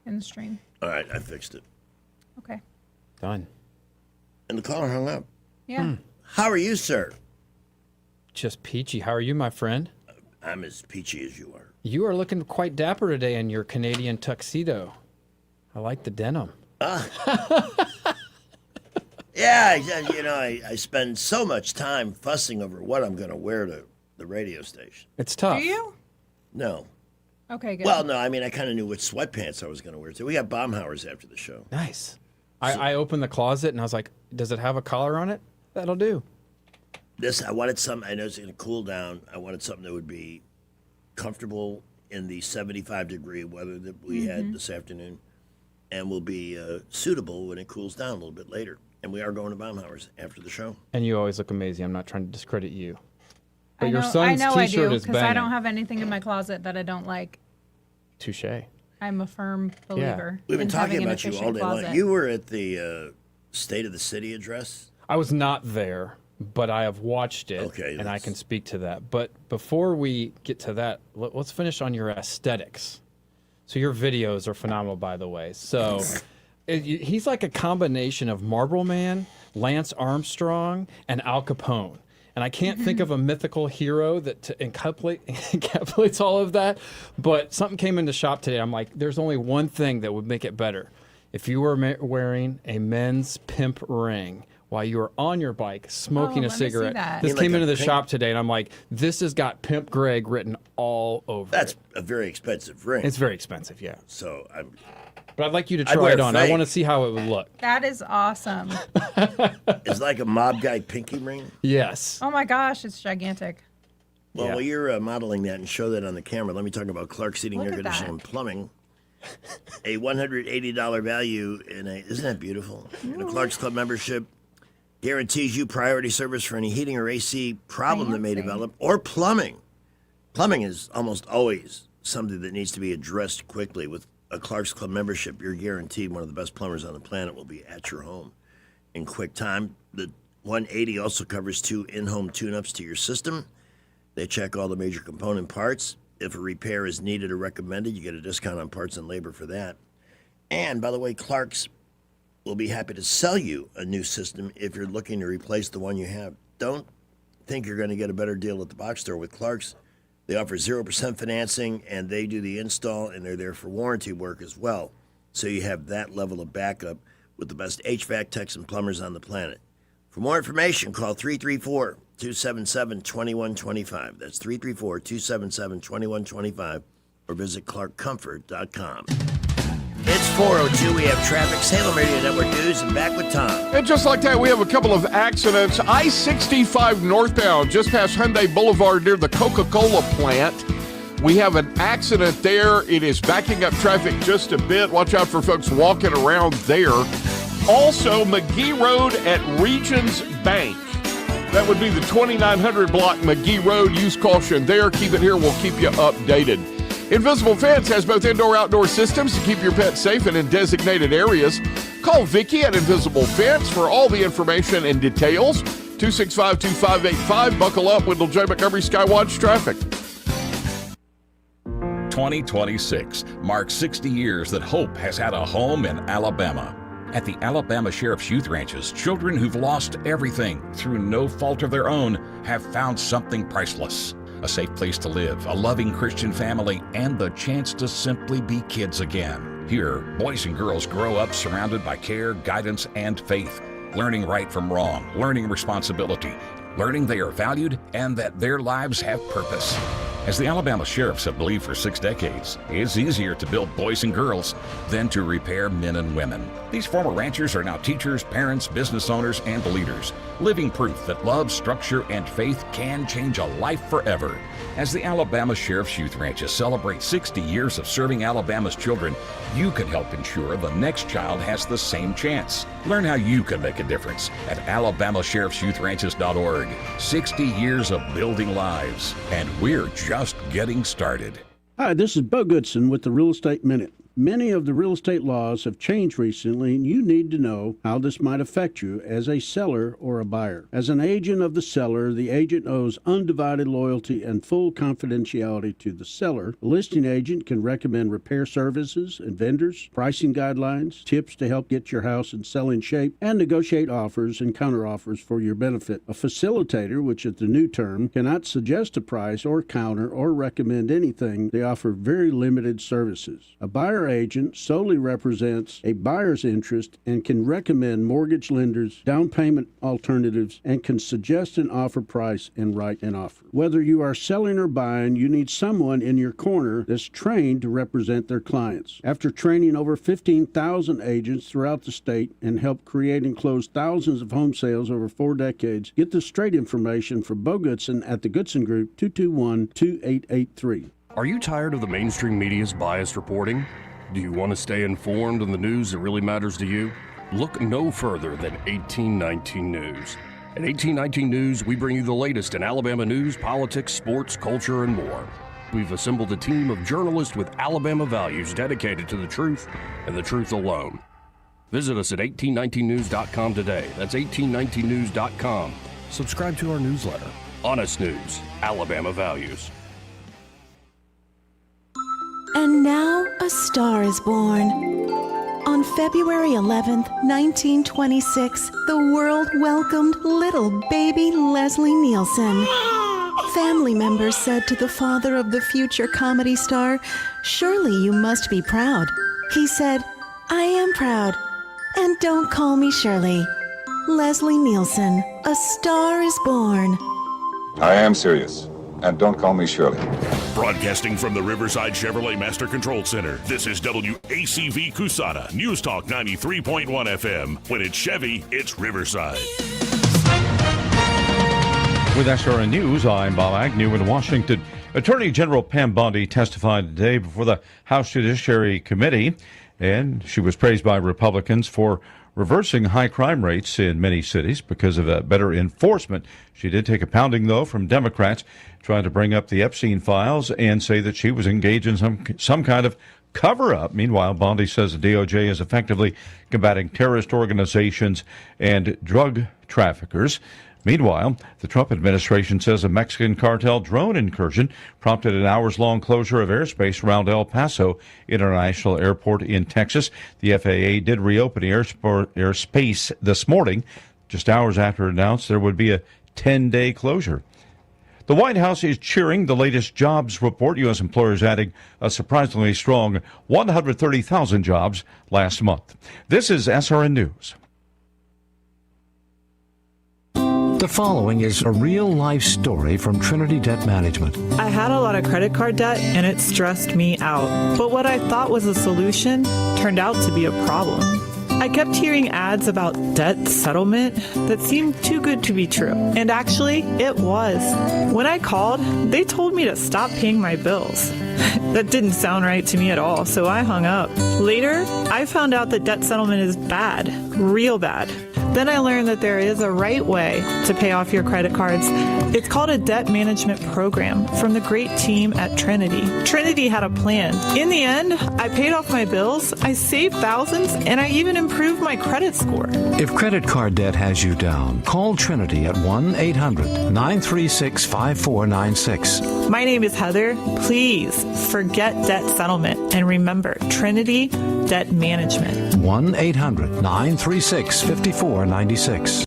in the stream. All right, I fixed it. Okay. Done. And the caller hung up. Yeah. How are you, sir? Just peachy. How are you, my friend? I'm as peachy as you are. You are looking quite dapper today in your Canadian tuxedo. I like the denim. Yeah, you know, I spend so much time fussing over what I'm going to wear to the radio station. It's tough. Do you? No. Okay, good. Well, no, I mean, I kind of knew which sweatpants I was going to wear. So we got Baumhauers after the show. Nice. I opened the closet and I was like, does it have a collar on it? That'll do. I wanted something, I know it's going to cool down. I wanted something that would be comfortable in the 75-degree weather that we had this afternoon and will be suitable when it cools down a little bit later. And we are going to Baumhauers after the show. And you always look amazing. I'm not trying to discredit you. But I your know, son's I T-shirt do, is because I banging. don't have anything in my closet that I don't like. Touche. I'm a firm believer. We've been in talking having an about you all efficient day closet. long. You were at the State of the City address? I was not there, but I have watched it, and I can speak to that. But before we get to that, let's finish on your aesthetics. So your videos are phenomenal, by the way. So he's like a combination of Marlboro Man, Lance Armstrong, and Al Capone. And I can't think of a mythical hero that encapsulates all of that. But something came in the shop today. I'm like, there's only one thing that would make it better. If you were wearing a men's pimp ring while you were on your bike smoking a cigarette. This came into the shop today, and I'm like, this has got Pimp Greg written all over That's it. a very expensive ring. It's very expensive, yeah. So But I'd like you to I'd try wear it on. fake. I want to see how it would look. That is awesome. It's like a mob guy pinky ring? Yes. Oh my gosh, it's gigantic. Well, while you're modeling that and show that on the camera, let me talk about Clark's Heating, Look Air at Conditioning, that. and Plumbing. A $180 value in isn't that beautiful? In a Clark's Club membership guarantees you priority service for any heating or AC problem that may develop, or plumbing. Plumbing is almost always something that needs to be addressed quickly. With a Clark's Club membership, you're guaranteed one of the best plumbers on the planet will be at your home in quick time. The 180 also covers 2 in-home tune-ups to your system. They check all the major component parts. If a repair is needed or recommended, you get a discount on parts and labor for that. And, by the way, Clark's will be happy to sell you a new system if you're looking to replace the one you have. Don't think you're going to get a better deal at the box store with Clark's. They offer 0% financing, and they do the install, and they're there for warranty work as well. So you have that level of backup with the best HVAC techs and plumbers on the planet. For more information, call 334-277-2125. That's 334-277-2125, or visit clarkcomfort.com. It's 4:02. We have traffic, Salem Radio Network News, and back with Tom. And just like that, we have a couple of accidents. I-65 northbound, just past Hyundai Boulevard near the Coca-Cola plant. We have an accident there. It is backing up traffic just a bit. Watch out for folks walking around there. Also, McGee Road at Regions Bank. That would be the 2900 block McGee Road. Use caution there. Keep it here. We'll keep you updated. Invisible Fence has both indoor-outdoor systems to keep your pets safe and in designated areas. Call Vicky at Invisible Fence for all the information and details. 265-2585. Buckle up. Wendell J. Montgomery Skywatch Traffic. 2026 marks 60 years that hope has had a home in Alabama. At the Alabama Sheriff's Youth Ranches, children who've lost everything through no fault of their own have found something priceless. A safe place to live, a loving Christian family, and the chance to simply be kids again. Here, boys and girls grow up surrounded by care, guidance, and faith, learning right from wrong, learning responsibility, learning they are valued and that their lives have purpose. As the Alabama Sheriffs have believed for 6 decades, it's easier to build boys and girls than to repair men and women. These former ranchers are now teachers, parents, business owners, and leaders, living proof that love, structure, and faith can change a life forever. As the Alabama Sheriff's Youth Ranches celebrate 60 years of serving Alabama's children, you can help ensure the next child has the same chance. Learn how you can make a difference at alabamasheriffsyouthranches.org. 60 years of building lives, and we're just getting started. Hi, this is Bo Goodson with the Real Estate Minute. Many of the real estate laws have changed recently, and you need to know how this might affect you as a seller or a buyer. As an agent of the seller, the agent owes undivided loyalty and full confidentiality to the seller. The listing agent can recommend repair services and vendors, pricing guidelines, tips to help get your house in selling shape, and negotiate offers and counteroffers for your benefit. A facilitator, which is the new term, cannot suggest a price or counter or recommend anything. They offer very limited services. A buyer agent solely represents a buyer's interest and can recommend mortgage lenders, down payment alternatives, and can suggest an offer price and write an offer. Whether you are selling or buying, you need someone in your corner that's trained to represent their clients. After training over 15,000 agents throughout the state and helped create and close thousands of home sales over 4 decades, get the straight information from Bo Goodson at the Goodson Group, 221-2883. Are you tired of the mainstream media's biased reporting? Do you want to stay informed on the news that really matters to you? Look no further than 1819 News. At 1819 News, we bring you the latest in Alabama news, politics, sports, culture, and more. We've assembled a team of journalists with Alabama values dedicated to the truth and the truth alone. Visit us at 1819news.com today. That's 1819news.com. Subscribe to our newsletter. Honest News, Alabama Values. And now a star is born. On February 11th, 1926, the world welcomed little baby Leslie Nielsen. Family members said to the father of the future comedy star, "Surely you must be proud." He said, "I am proud. And don't call me Shirley." Leslie Nielsen, a star is born. I am serious. And don't call me Shirley. Broadcasting from the Riverside Chevrolet Master Control Center, this is WACV Cusana, News Talk 93.1 FM. When it's Chevy, it's Riverside. With SRN News, I'm Bob Agnew in Washington. Attorney General Pam Bondi testified today before the House Judiciary Committee, and she was praised by Republicans for reversing high crime rates in many cities because of better enforcement. She did take a pounding, though, from Democrats trying to bring up the Epstein files and say that she was engaged in some kind of cover-up. Meanwhile, Bondi says the DOJ is effectively combating terrorist organizations and drug traffickers. Meanwhile, the Trump administration says a Mexican cartel drone incursion prompted an hours-long closure of airspace around El Paso International Airport in Texas. The FAA did reopen airspace this morning, just hours after it announced there would be a 10-day closure. The White House is cheering the latest jobs report. U.S. employers adding a surprisingly strong 130,000 jobs last month. This is SRN News. The following is a real-life story from Trinity Debt Management. I had a lot of credit card debt, and it stressed me out. But what I thought was a solution turned out to be a problem. I kept hearing ads about debt settlement that seemed too good to be true. And actually, it was. When I called, they told me to stop paying my bills. That didn't sound right to me at all, so I hung up. Later, I found out that debt settlement is bad, real bad. Then I learned that there is a right way to pay off your credit cards. It's called a debt management program from the great team at Trinity. Trinity had a plan. In the end, I paid off my bills, I saved thousands, and I even improved my credit score. If credit card debt has you down, call Trinity at 1-800-936-5496. My name is Heather. Please forget debt settlement and remember Trinity Debt Management. 1-800-936-5496.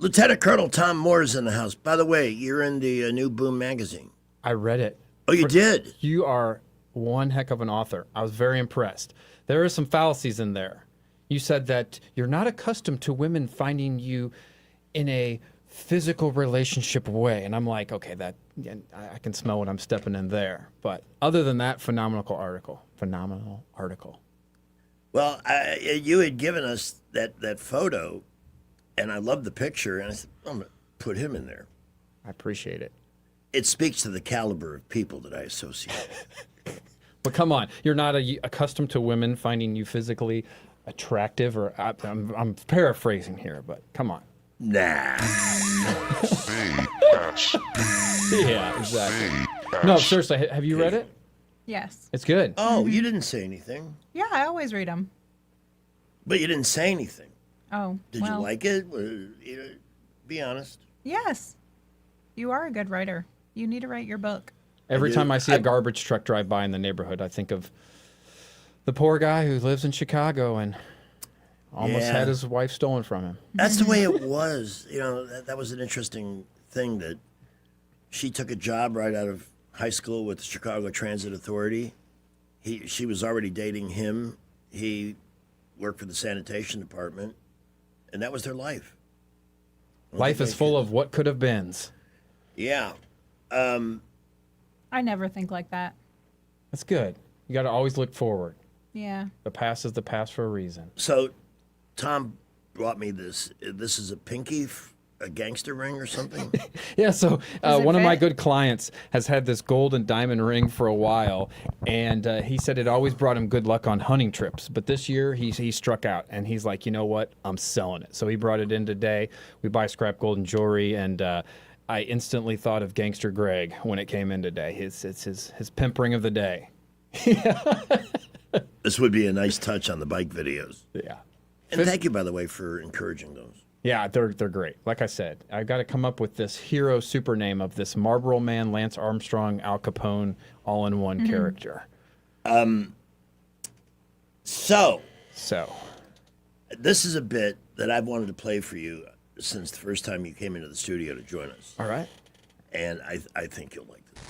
Lieutenant Colonel Tom Moore is in the house. By the way, you're in the new Boom magazine. I read it. Oh, you did? You are one heck of an author. I was very impressed. There are some fallacies in there. You said that you're not accustomed to women finding you in a physical relationship way. And I'm like, okay, I can smell what I'm stepping in there. But other than that, phenomenal article. Well, you had given us that photo, and I loved the picture, and I said, I'm going to put him in there. I appreciate it. It speaks to the caliber of people that I associate with. But come on, you're not accustomed to women finding you physically attractive, or I'm paraphrasing here, but come on. Nah. Yeah, exactly. No, seriously, have you read it? Yes. It's good. Oh, you didn't say anything. Yeah, I always read them. But you didn't say anything. Oh, Did you like it? Be honest. Yes. You are a good writer. You need to write your book. Every time I see a garbage truck drive by in the neighborhood, I think of the poor guy who lives in Chicago and almost Yeah. had his wife stolen from him. That's the way it was. You know, that was an interesting thing that she took a job right out of high school with the Chicago Transit Authority. She was already dating him. He worked for the sanitation department, and that was their life. Life is full of what could have beens. Yeah. I never think like that. That's good. You got to always look forward. Yeah. The past is the past for a reason. So, Tom brought me this. This is a pinky, a gangster ring or something? Yeah, so one of my good clients has had this gold and diamond ring for a while, and he said it always brought him good luck on hunting trips. But this year, he struck out, and he's like, you know what? I'm selling it. So he brought it in today. We buy scrap gold and jewelry, and I instantly thought of Gangster Greg when it came in today. It's his pimp ring of the day. This would be a nice touch on the bike videos. Yeah. And thank you, by the way, for encouraging those. Yeah, they're great. Like I said, I got to come up with this hero super name of this Marlboro Man, Lance Armstrong, Al Capone, all-in-one character. So, this is a bit that I've wanted to play for you since the first time you came into the studio to join us. All right. And I think you'll like this.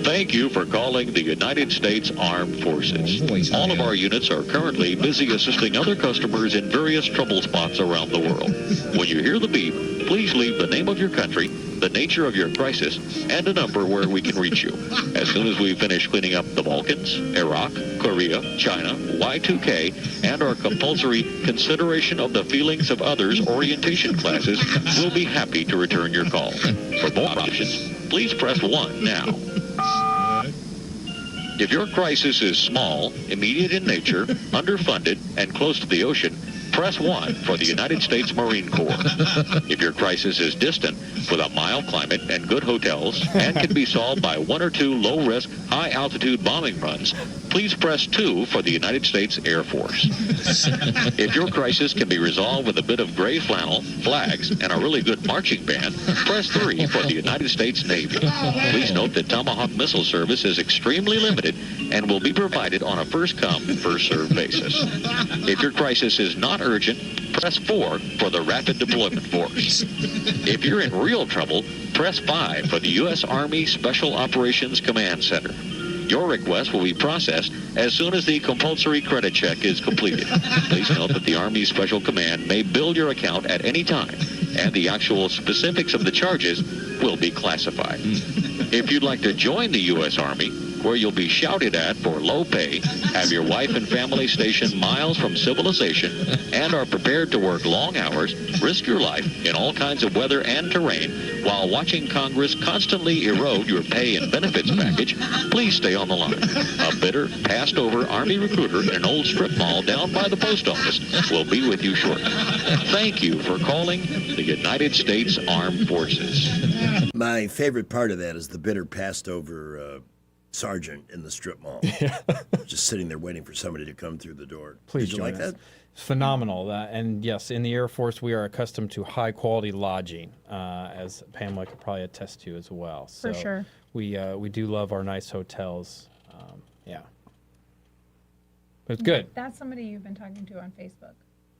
Thank you for calling the United States Armed Forces. All of our units are currently busy assisting other customers in various trouble spots around the world. When you hear the beep, please leave the name of your country, the nature of your crisis, and a number where we can reach you. As soon as we finish cleaning up the Balkans, Iraq, Korea, China, Y2K, and our compulsory consideration of the feelings of others orientation classes, we'll be happy to return your call. For more options, please press 1 now. If your crisis is small, immediate in nature, underfunded, and close to the ocean, press 1 for the United States Marine Corps. If your crisis is distant, with a mild climate and good hotels, and can be solved by 1 or 2 low-risk, high-altitude bombing runs, please press 2 for the United States Air Force. If your crisis can be resolved with a bit of gray flannel, flags, and a really good marching band, press 3 for the United States Navy. Please note that Tomahawk missile service is extremely limited and will be provided on a first-come, first-served basis. If your crisis is not urgent, press 4 for the Rapid Deployment Force. If you're in real trouble, press 5 for the U.S. Army Special Operations Command Center. Your request will be processed as soon as the compulsory credit check is completed. Please note that the Army Special Command may bill your account at any time, and the actual specifics of the charges will be classified. If you'd like to join the U.S. Army, where you'll be shouted at for low pay, have your wife and family stationed miles from civilization, and are prepared to work long hours, risk your life in all kinds of weather and terrain, while watching Congress constantly erode your pay and benefits package, please stay on the line. A bitter, passed-over Army recruiter in an old strip mall down by the post office will be with you shortly. Thank you for calling the United States Armed Forces. My favorite part of that is the bitter, passed-over sergeant in the strip mall, just sitting there waiting for somebody to come through the door. Please Did you join like us. that? Phenomenal. And yes, in the Air Force, we are accustomed to high-quality lodging, as Pamela could probably attest to as well. So For sure. We do love our nice hotels. Yeah. It's good. That's somebody you've been talking to on Facebook.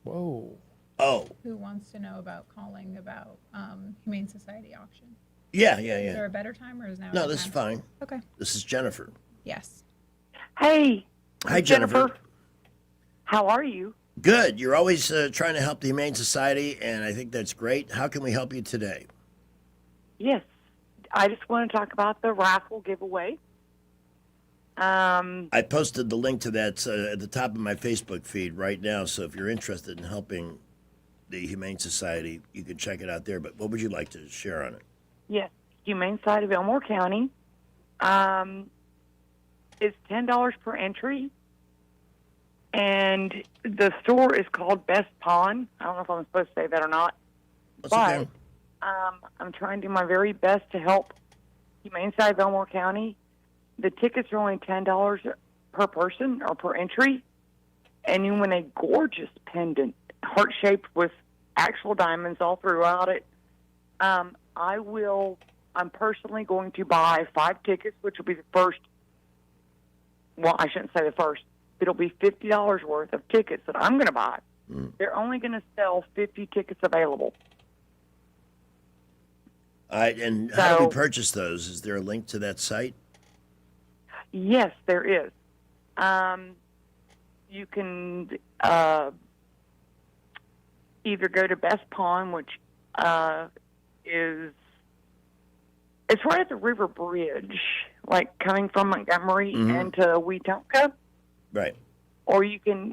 Whoa. Oh. Who wants to know about calling about Humane Society auction? Yeah. Is there a better time or is now? a No, good this is time? fine. Okay. This is Jennifer. Yes. Hey. Hi, Jennifer. How are you? Good. You're always trying to help the Humane Society, and I think that's great. How can we help you today? Yes. I just want to talk about the raffle giveaway. I posted the link to that at the top of my Facebook feed right now, so if you're interested in helping the Humane Society, you can check it out there. But what would you like to share on it? Yes. Humane Society of Elmore County. It's $10 per entry. And the store is called Best Pawn. I don't know if I'm supposed to say that or not. That's okay. I'm trying to do my very best to help Humane Society of Elmore County. The tickets are only $10 per person or per entry, and you win a gorgeous pendant, heart-shaped with actual diamonds all throughout it. I'm personally going to buy 5 tickets, which will be the first. Well, I shouldn't say the first. It'll be $50 worth of tickets that I'm going to buy. They're only going to sell 50 tickets available. All right, and how do we purchase those? Is there a link to that site? Yes, there is. You can either go to Best Pawn, which is it's right at the River Bridge, like coming from Montgomery into Wetumpka. Right. Or you can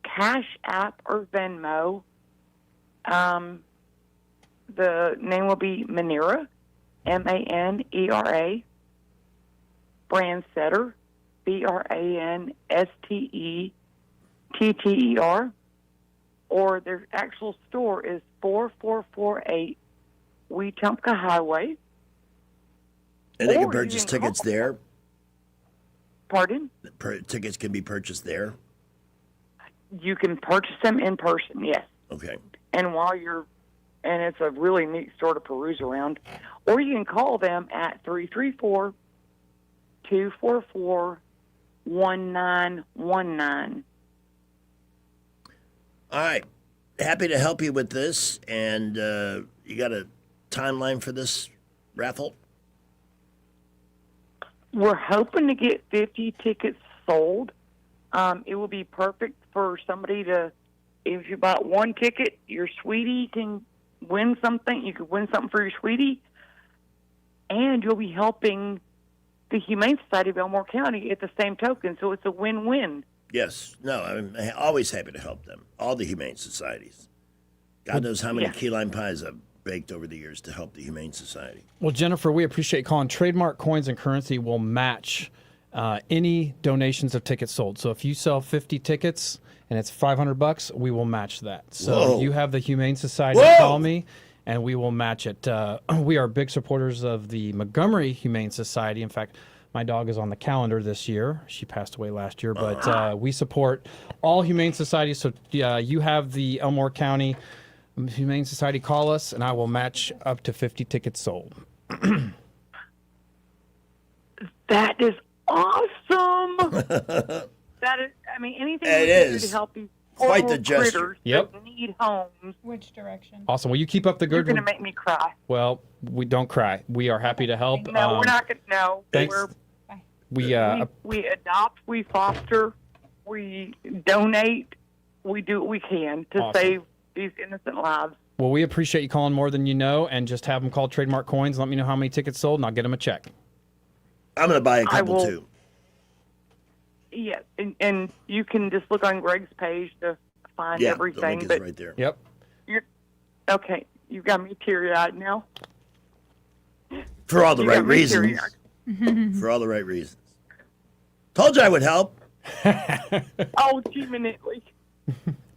Cash App or Venmo. The name will be Manera, Manera, Brandstetter, Branstetter, or their actual store is 4448 Wetumpka Highway. And they can purchase tickets there? Pardon? Tickets can be purchased there? You can purchase them in person, yes. Okay. And and it's a really neat store to peruse around. Or you can call them at 334-244-1919. All right. Happy to help you with this. And you got a timeline for this raffle? We're hoping to get 50 tickets sold. It will be perfect for somebody to, if you bought 1 ticket, your sweetie can win something. You could win something for your sweetie. And you'll be helping the Humane Society of Elmore County at the same token. So it's a win-win. Yes. No, I'm always happy to help them. All the Humane Societies. God knows how many key lime pies I've baked over the years to help the Humane Society. Well, Jennifer, we appreciate you calling. Trademark Coins and Currency will match any donations of tickets sold. So if you sell 50 tickets and it's $500, we will match that. So you have the Humane Society call me, and we will match it. We are big supporters of the Montgomery Humane Society. In fact, my dog is on the calendar this year. She passed away last year, but we support all Humane Societies. So you have the Elmore County Humane Society, call us, and I will match up to 50 tickets sold. That is awesome. That is, I mean, anything It we can do is. to help these Quite the horrible gesture. critters Yep. that need homes. Which direction? Awesome. Will you keep up the You're good going to work? make me cry. Well, we don't cry. We are happy to help. No, we're not going to. No. Thanks. We We adopt, we foster, we donate, we do what we can to Awesome. save these innocent lives. well, we appreciate you calling more than you know, and just have them call Trademark Coins. Let me know how many tickets sold, and I'll get them a check. I'm going to buy a I couple will- too. Yes, and you can just look on Greg's page to find Yeah, everything. the link is but right there. Yep. Okay, you got me teary-eyed now. For all the You right got me reasons. teary-eyed. For all the right reasons. Told you I would help. Oh, genuinely.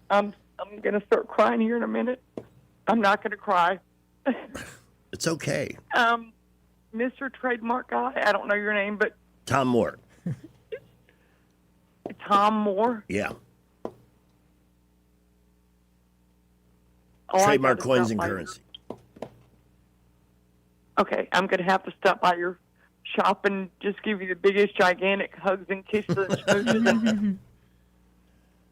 I'm going to start crying here in a minute. I'm not going to cry. It's okay. Mr. Trademark guy, I don't know your name, but Tom Moore. Tom Moore. Yeah. Oh, I Trademark gotta Coins stop and by Currency. Okay, I'm going to have to stop by your shop and just give you the biggest, gigantic hugs and kisses and smooches.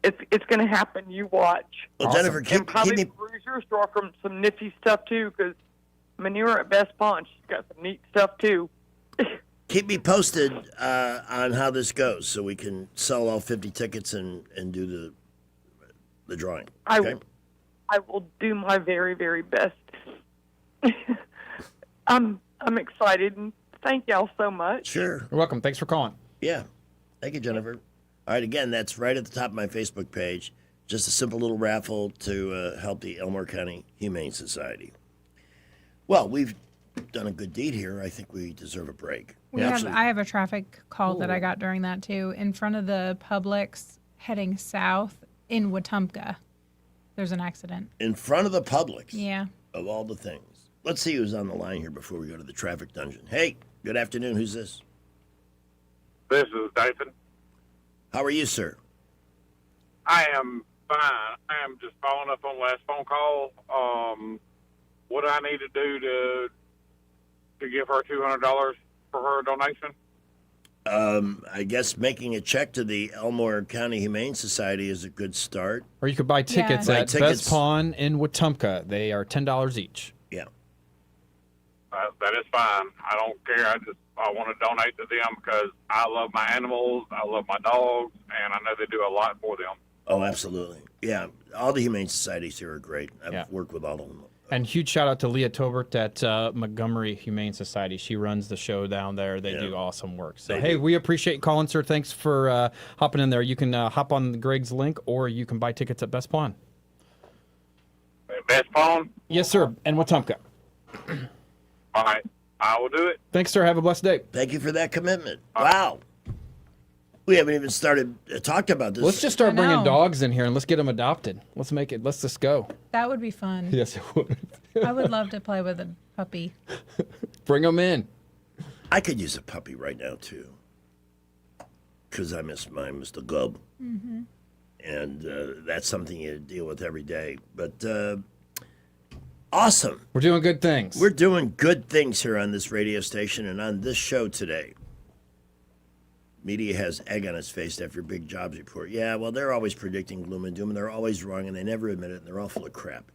It's going to happen. You watch. Well, Jennifer, and probably peruse your store from some nifty stuff, too, because Manure at Best Pawn, she's got some neat stuff, too. Keep me posted on how this goes so we can sell all 50 tickets and do the drawing. Okay? I will do my very, very best. I'm excited, and thank y'all so much. Sure. You're welcome. Thanks for calling. Yeah. Thank you, Jennifer. All right, again, that's right at the top of my Facebook page. Just a simple little raffle to help the Elmore County Humane Society. Well, we've done a good deed here. I think we deserve a break. I have a traffic call that I got during that too. In front of the Publix heading south in Wetumpka, there's an accident. In front of the Publix. Yeah. Of all the things. let's see who's on the line here before we go to the traffic dungeon. Hey, good afternoon. Who's this? This is Dathan. How are you, sir? I am fine. I am just following up on last phone call. What do I need to do to give her $200 for her donation? I guess making a check to the Elmore County Humane Society is a good start. Or you could buy tickets at Best Pawn in Wetumpka. They are $10 each. Yeah. That is fine. I don't care. I want to donate to them because I love my animals, I love my dogs, and I know they do a lot for them. Oh, absolutely. Yeah, all the Humane Societies here are great. I've worked with all of them. And huge shout out to Leah Tobert at Montgomery Humane Society. She runs the show down there. They do awesome work. So, hey, we appreciate you calling, sir. Thanks for hopping in there. You can hop on Greg's link, or you can buy tickets at Best Pawn. Best Pawn? Yes, sir. And Wetumpka. All right. I will do it. Thanks, sir. Have a blessed day. Thank you for that commitment. Wow. We haven't even started talked about this. Let's just start bringing dogs in here and let's get them adopted. Let's just go. That would be fun. Yes, it would. I would love to play with a puppy. Bring them in. I could use a puppy right now, too. Because I miss my Mr. Gub. Mm-hmm. And that's something you deal with every day. But awesome. We're doing good things. We're doing good things here on this radio station and on this show today. Media has egg on its face after big jobs report. Yeah, well, they're always predicting gloom and doom, and they're always wrong, and they never admit it, and they're all full of crap.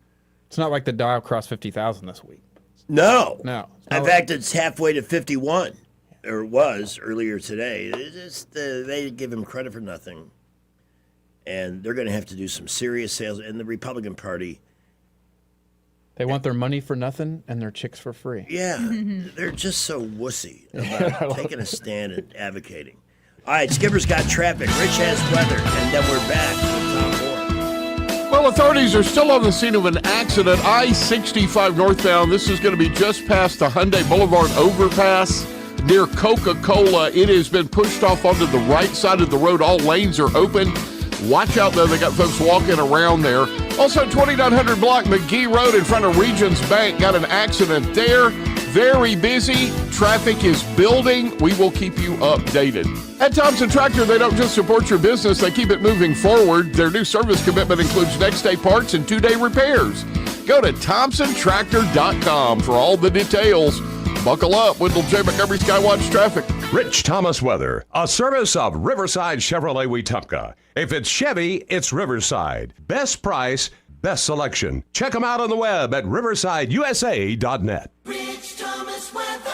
It's not like the Dow crossed 50,000 this week. No. No. In fact, it's halfway to 51, or was earlier today. They give him credit for nothing, and they're going to have to do some serious sales. And the Republican Party, they want their money for nothing and their chicks for free. yeah, they're just so wussy about taking a stand and advocating. All right, Skipper's got traffic. Rich has weather, and then we're back with Tom Moore. Well, authorities are still on the scene of an accident. I-65 northbound. This is going to be just past the Hyundai Boulevard overpass near Coca-Cola. It has been pushed off onto the right side of the road. All lanes are open. Watch out, though. They got folks walking around there. Also, 2900 block McGee Road in front of Regions Bank. Got an accident there. Very busy. Traffic is building. We will keep you updated. At Thompson Tractor, they don't just support your business, they keep it moving forward. Their new service commitment includes next-day parts and 2-day repairs. Go to ThompsonTractor.com for all the details. Buckle up. Wendell J. Montgomery Skywatch Traffic. Rich Thomas Weather, a service of Riverside Chevrolet Wetumpka. If it's Chevy, it's Riverside. Best price, best selection. Check them out on the web at riversideusa.net. Rich Thomas Weather.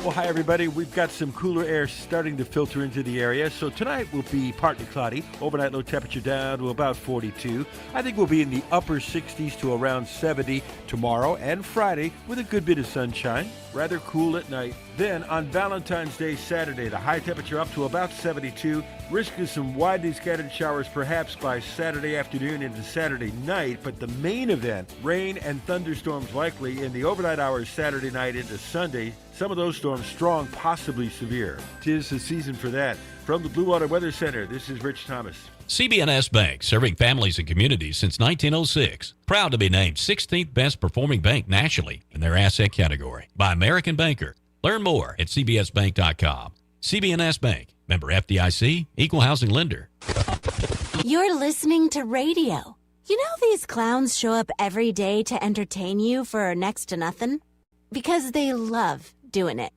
Well, hi, everybody. We've got some cooler air starting to filter into the area. So tonight will be partly cloudy. Overnight low temperature down to about 42. I think we'll be in the upper 60s to around 70 tomorrow and Friday with a good bit of sunshine. Rather cool at night. Then on Valentine's Day, Saturday, the high temperature up to about 72. Risk of some widely scattered showers perhaps by Saturday afternoon into Saturday night. But the main event, rain and thunderstorms likely in the overnight hours Saturday night into Sunday. Some of those storms strong, possibly severe. 'Tis the season for that. From the Blue Water Weather Center, this is Rich Thomas. CB&S Bank, serving families and communities since 1906. Proud to be named 16th best performing bank nationally in their asset category by American Banker. Learn more at cbsbank.com. CB&S Bank, member FDIC, equal housing lender. You're listening to radio. You know these clowns show up every day to entertain you for next to nothing? Because they love doing it.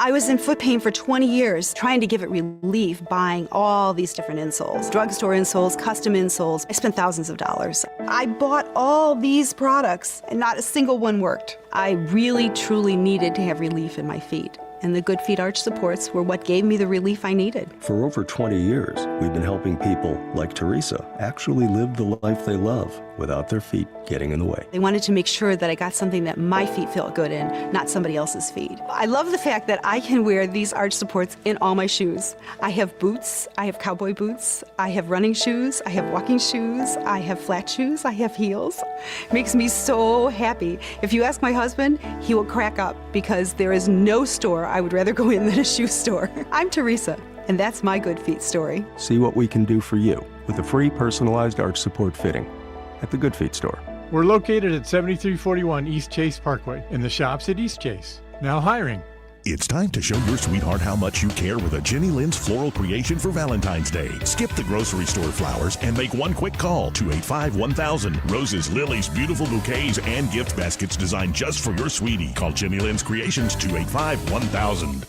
I was in foot pain for 20 years, trying to give it relief, buying all these different insoles. Drugstore insoles, custom insoles. I spent thousands of dollars. I bought all these products, and not a single one worked. I really, truly needed to have relief in my feet. And the Good Feet Arch supports were what gave me the relief I needed. For over 20 years, we've been helping people like Teresa actually live the life they love without their feet getting in the way. They wanted to make sure that I got something that my feet felt good in, not somebody else's feet. I love the fact that I can wear these arch supports in all my shoes. I have boots, I have cowboy boots, I have running shoes, I have walking shoes, I have flat shoes, I have heels. It makes me so happy. If you ask my husband, he will crack up because there is no store I would rather go in than a shoe store. I'm Teresa, and that's my Good Feet story. See what we can do for you with a free personalized arch support fitting at the Good Feet store. We're located at 7341 East Chase Parkway in the shops at East Chase. Now hiring. It's time to show your sweetheart how much you care with a Jenny Lynn's floral creation for Valentine's Day. Skip the grocery store flowers and make one quick call, 285-1000. Roses, lilies, beautiful bouquets, and gift baskets designed just for your sweetie. Call Jenny Lynn's Creations, 285-1000.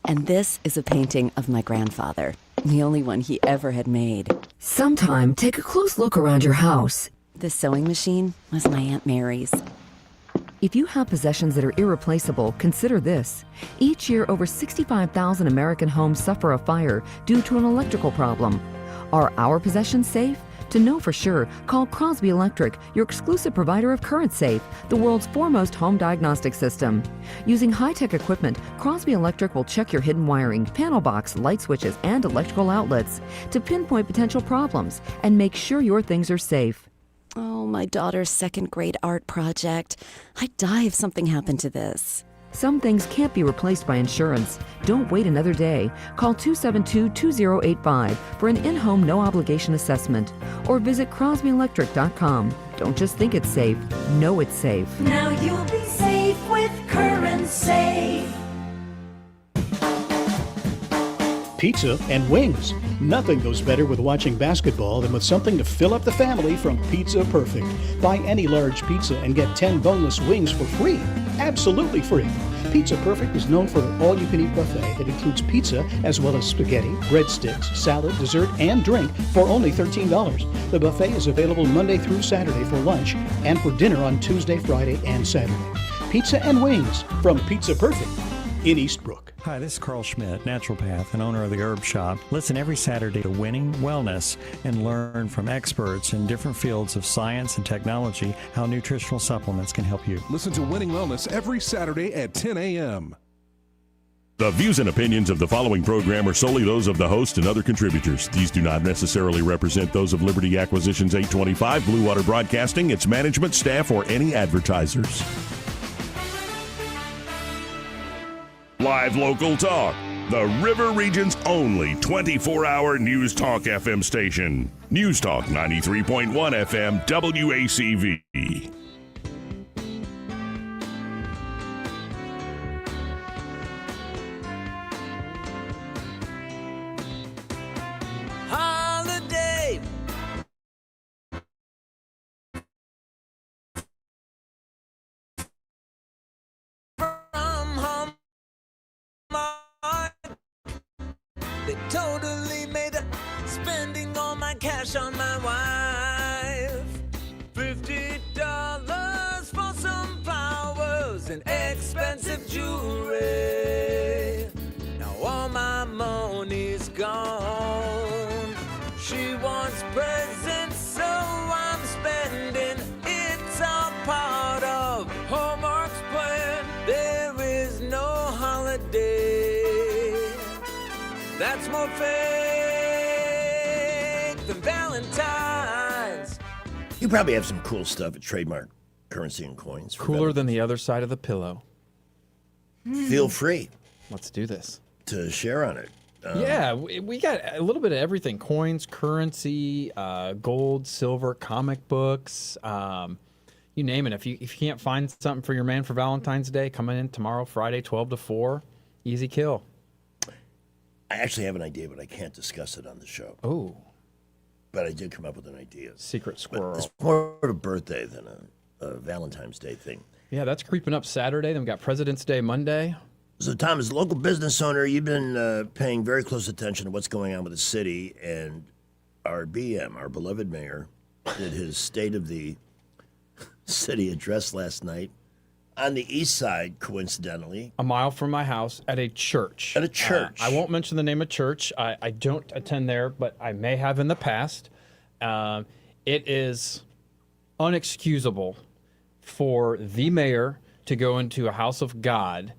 And this is a painting of my grandfather, the only one he ever had made. Sometime, take a close look around your house. This sewing machine was my Aunt Mary's. If you have possessions that are irreplaceable, consider this. Each year, over 65,000 American homes suffer a fire due to an electrical problem. Are our possessions safe? To know for sure, call Crosby Electric, your exclusive provider of Current Safe, the world's foremost home diagnostic system. Using high-tech equipment, Crosby Electric will check your hidden wiring, panel box, light switches, and electrical outlets to pinpoint potential problems and make sure your things are safe. Oh, my daughter's second grade art project. I'd die if something happened to this. Some things can't be replaced by insurance. Don't wait another day. Call 272-2085 for an in-home no-obligation assessment or visit crosbyelectric.com. Don't just think it's safe. Know it's safe. Now you'll be safe with Current Safe. Pizza and wings. Nothing goes better with watching basketball than with something to fill up the family from Pizza Perfect. Buy any large pizza and get 10 boneless wings for free. Absolutely free. Pizza Perfect is known for their all-you-can-eat buffet that includes pizza as well as spaghetti, breadsticks, salad, dessert, and drink for only $13. The buffet is available Monday through Saturday for lunch and for dinner on Tuesday, Friday, and Saturday. Pizza and wings from Pizza Perfect in Eastbrook. Hi, this is Carl Schmidt, naturopath and owner of the Herb Shop. Listen every Saturday to Winning Wellness and learn from experts in different fields of science and technology how nutritional supplements can help you. Listen to Winning Wellness every Saturday at 10 a.m. The views and opinions of the following program are solely those of the host and other contributors. These do not necessarily represent those of Liberty Acquisitions 825, Blue Water Broadcasting, its management, staff, or any advertisers. Live local talk. The River Region's only 24-hour News Talk FM station. News Talk 93.1 FM WACV. Holiday. They totally made up spending all my cash on my wife. $50 for some flowers and expensive jewelry. Now all my money's gone. She wants presents, so I'm spending. It's all part of Hallmark's plan. There is no holiday that's more fake than Valentine's. You probably have some cool stuff at Trademark Currency and Coins. Cooler than the other side of the pillow. Feel free. Let's do this. To share on it. Yeah, we got a little bit of everything. Coins, currency, gold, silver, comic books, you name it. If you can't find something for your man for Valentine's Day, coming in tomorrow, Friday, 12 to 4, easy kill. I actually have an idea, but I can't discuss it on the show. Oh. But I did come up with an idea. Secret squirrel. But it's more of a birthday than a Valentine's Day thing. Yeah, that's creeping up Saturday. Then we got President's Day Monday. So, Tom, as a local business owner, you've been paying very close attention to what's going on with the city, and our BM, our beloved mayor, did his State of the City address last night on the east side, coincidentally. A mile from my house at a church. At a church. I won't mention the name of church. I don't attend there, but I may have in the past. It is unexcusable for the mayor to go into a house of God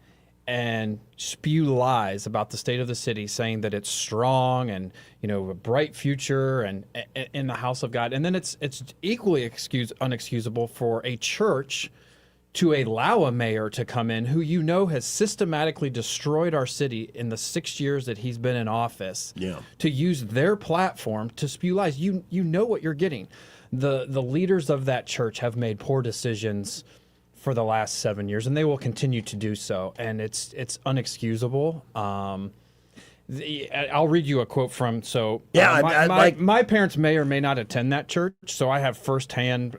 and spew lies about the state of the city, saying that it's strong and, you know, a bright future and in the house of God. And then it's equally unexcusable for a church to allow a mayor to come in who you know has systematically destroyed our city in the 6 years that he's been in office, to use their platform to spew lies. You know what you're getting. the leaders of that church have made poor decisions for the last 7 years, and they will continue to do so, and it's unexcusable. I'll read you a quote from my parents may or may not attend that church, so I have firsthand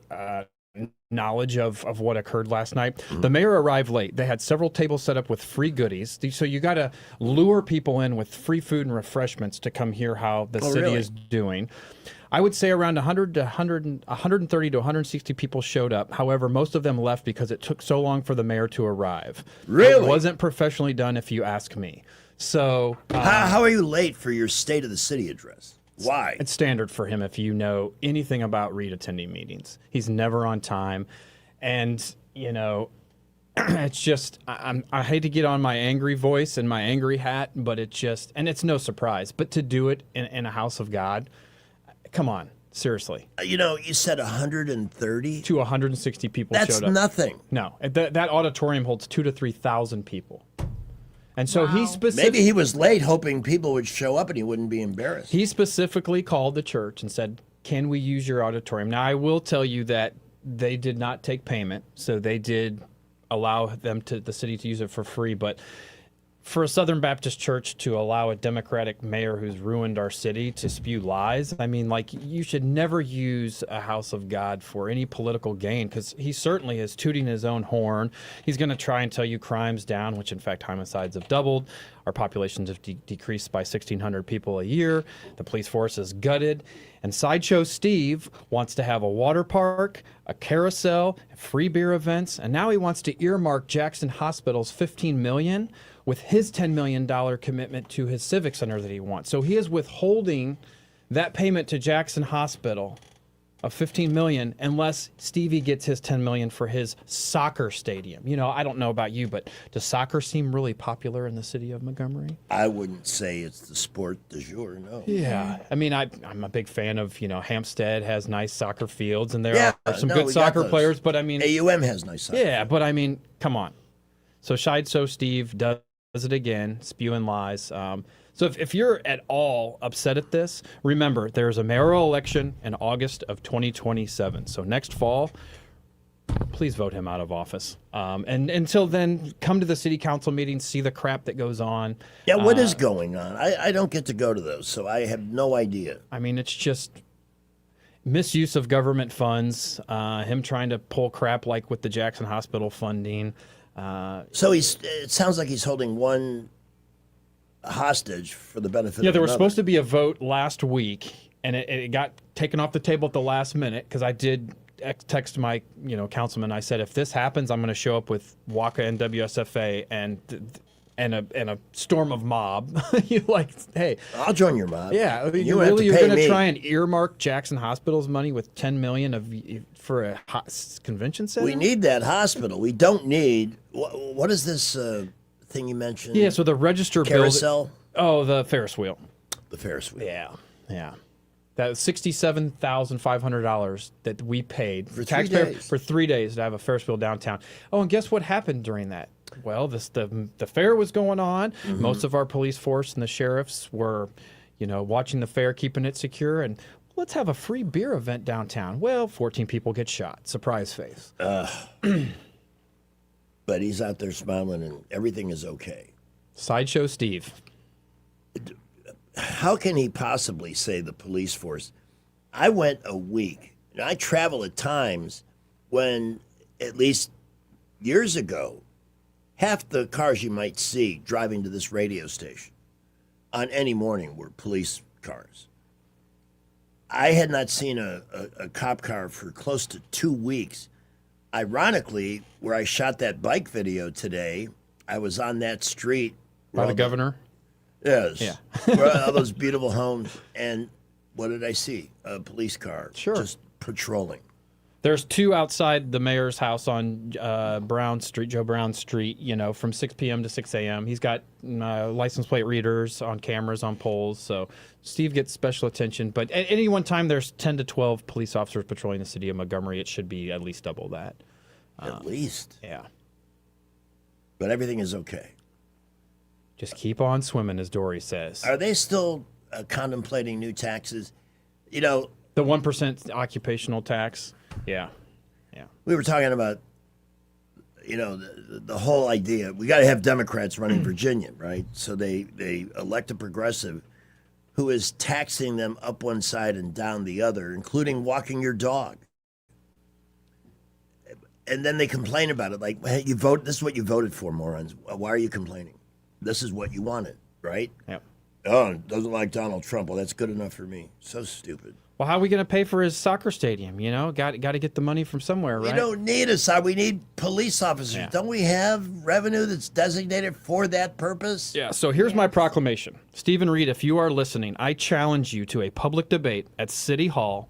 knowledge of what occurred last night. Mm-hmm. The mayor arrived late. They had several tables set up with free goodies. So you got to lure people in with free food and refreshments to come hear how the city is doing. I would say around 130 to 160 people showed up. However, most of them left because it took so long for the mayor to arrive. Really? It wasn't professionally done, if you ask me. So how are you late for your State of the City address? Why? It's standard for him if you know anything about Reed attending meetings. He's never on time. And, it's just, I hate to get on my angry voice and my angry hat, but and it's no surprise. But to do it in a house of God, come on, seriously. You said 130? To 160 people showed up. That's nothing. No, that auditorium holds 2,000 to 3,000 people. And so he maybe he was late hoping people would show up and he wouldn't be embarrassed. He specifically called the church and said, can we use your auditorium? Now, I will tell you that they did not take payment, so they did allow the city to use it for free. But for a Southern Baptist church to allow a Democratic mayor who's ruined our city to spew lies, I mean, you should never use a house of God for any political gain, because he certainly is tooting his own horn. He's going to try and tell you crime's down, which in fact homicides have doubled. Our populations have decreased by 1,600 people a year. The police force is gutted. And Sideshow Steve wants to have a water park, a carousel, free beer events, and now he wants to earmark Jackson Hospital's $15 million with his $10 million commitment to his civic center that he wants. So he is withholding that payment to Jackson Hospital of $15 million unless Stevie gets his $10 million for his soccer stadium. I don't know about you, but does soccer seem really popular in the city of Montgomery? I wouldn't say it's the sport du jour, no. Yeah. I mean, I'm a big fan of, Hampstead has nice soccer fields, and there are some good soccer players, but I mean... AUM has nice soccer. Yeah, but I mean, come on. So Sideshow Steve does it again, spewing lies. So if you're at all upset at this, remember, there's a mayoral election in August of 2027. So next fall, please vote him out of office. And until then, come to the city council meetings, see the crap that goes on. Yeah, what is going on? I don't get to go to those, so I have no idea. I mean, it's just misuse of government funds, him trying to pull crap like with the Jackson Hospital funding. So it sounds like he's holding one hostage for the benefit of there another. was supposed to be a vote last week, and it got taken off the table at the last minute because I did text my councilman. I said, if this happens, I'm going to show up with WACA and WSFA and a storm of mob. Hey, I'll join your mob. Yeah, you're going to try and earmark Jackson Hospital's money with $10 million for a convention center? We need that hospital. We don't need what is this thing you mentioned? Yeah, so the register carousel. The Ferris wheel. The Ferris wheel. Yeah. That was $67,500 that we paid for taxpayer for 3 days to have a Ferris wheel downtown. Oh, and guess what happened during that? Well, the fair was going on. Mm-hmm. Most of our police force and the sheriffs were, watching the fair, keeping it secure, and let's have a free beer event downtown. Well, 14 people get shot. Surprise face. But he's out there smiling and everything is okay. Sideshow Steve. How can he possibly say the police force? I went a week. I travel at times when, at least years ago, half the cars you might see driving to this radio station on any morning were police cars. I had not seen a cop car for close to 2 weeks. Ironically, where I shot that bike video today, I was on that street. By the governor? Yes. Yeah. Where all those beautiful homes. And what did I see? A police car. Sure. Just patrolling. There's two outside the mayor's house on Brown Street, Joe Brown Street, from 6 p.m. to 6 a.m. He's got license plate readers on cameras on poles. So Steve gets special attention. But at any one time, there's 10 to 12 police officers patrolling the city of Montgomery. It should be at least double that. At least? Yeah. But everything is okay. Just keep on swimming, as Dory says. Are they still contemplating new taxes? The 1% occupational tax. Yeah. We were talking about, the whole idea. We got to have Democrats running Virginia, right? So they elect a progressive who is taxing them up one side and down the other, including walking your dog. And then they complain about it, like, hey, this is what you voted for, morons. Why are you complaining? This is what you wanted, right? Yep. Oh, doesn't like Donald Trump. Well, that's good enough for me. So stupid. Well, how are we going to pay for his soccer stadium? Got to get the money from somewhere, right? We don't need a side. We need police officers. Yeah. Don't we have revenue that's designated for that purpose? Yeah, so here's my proclamation. Stephen Reed, if you are listening, I challenge you to a public debate at City Hall,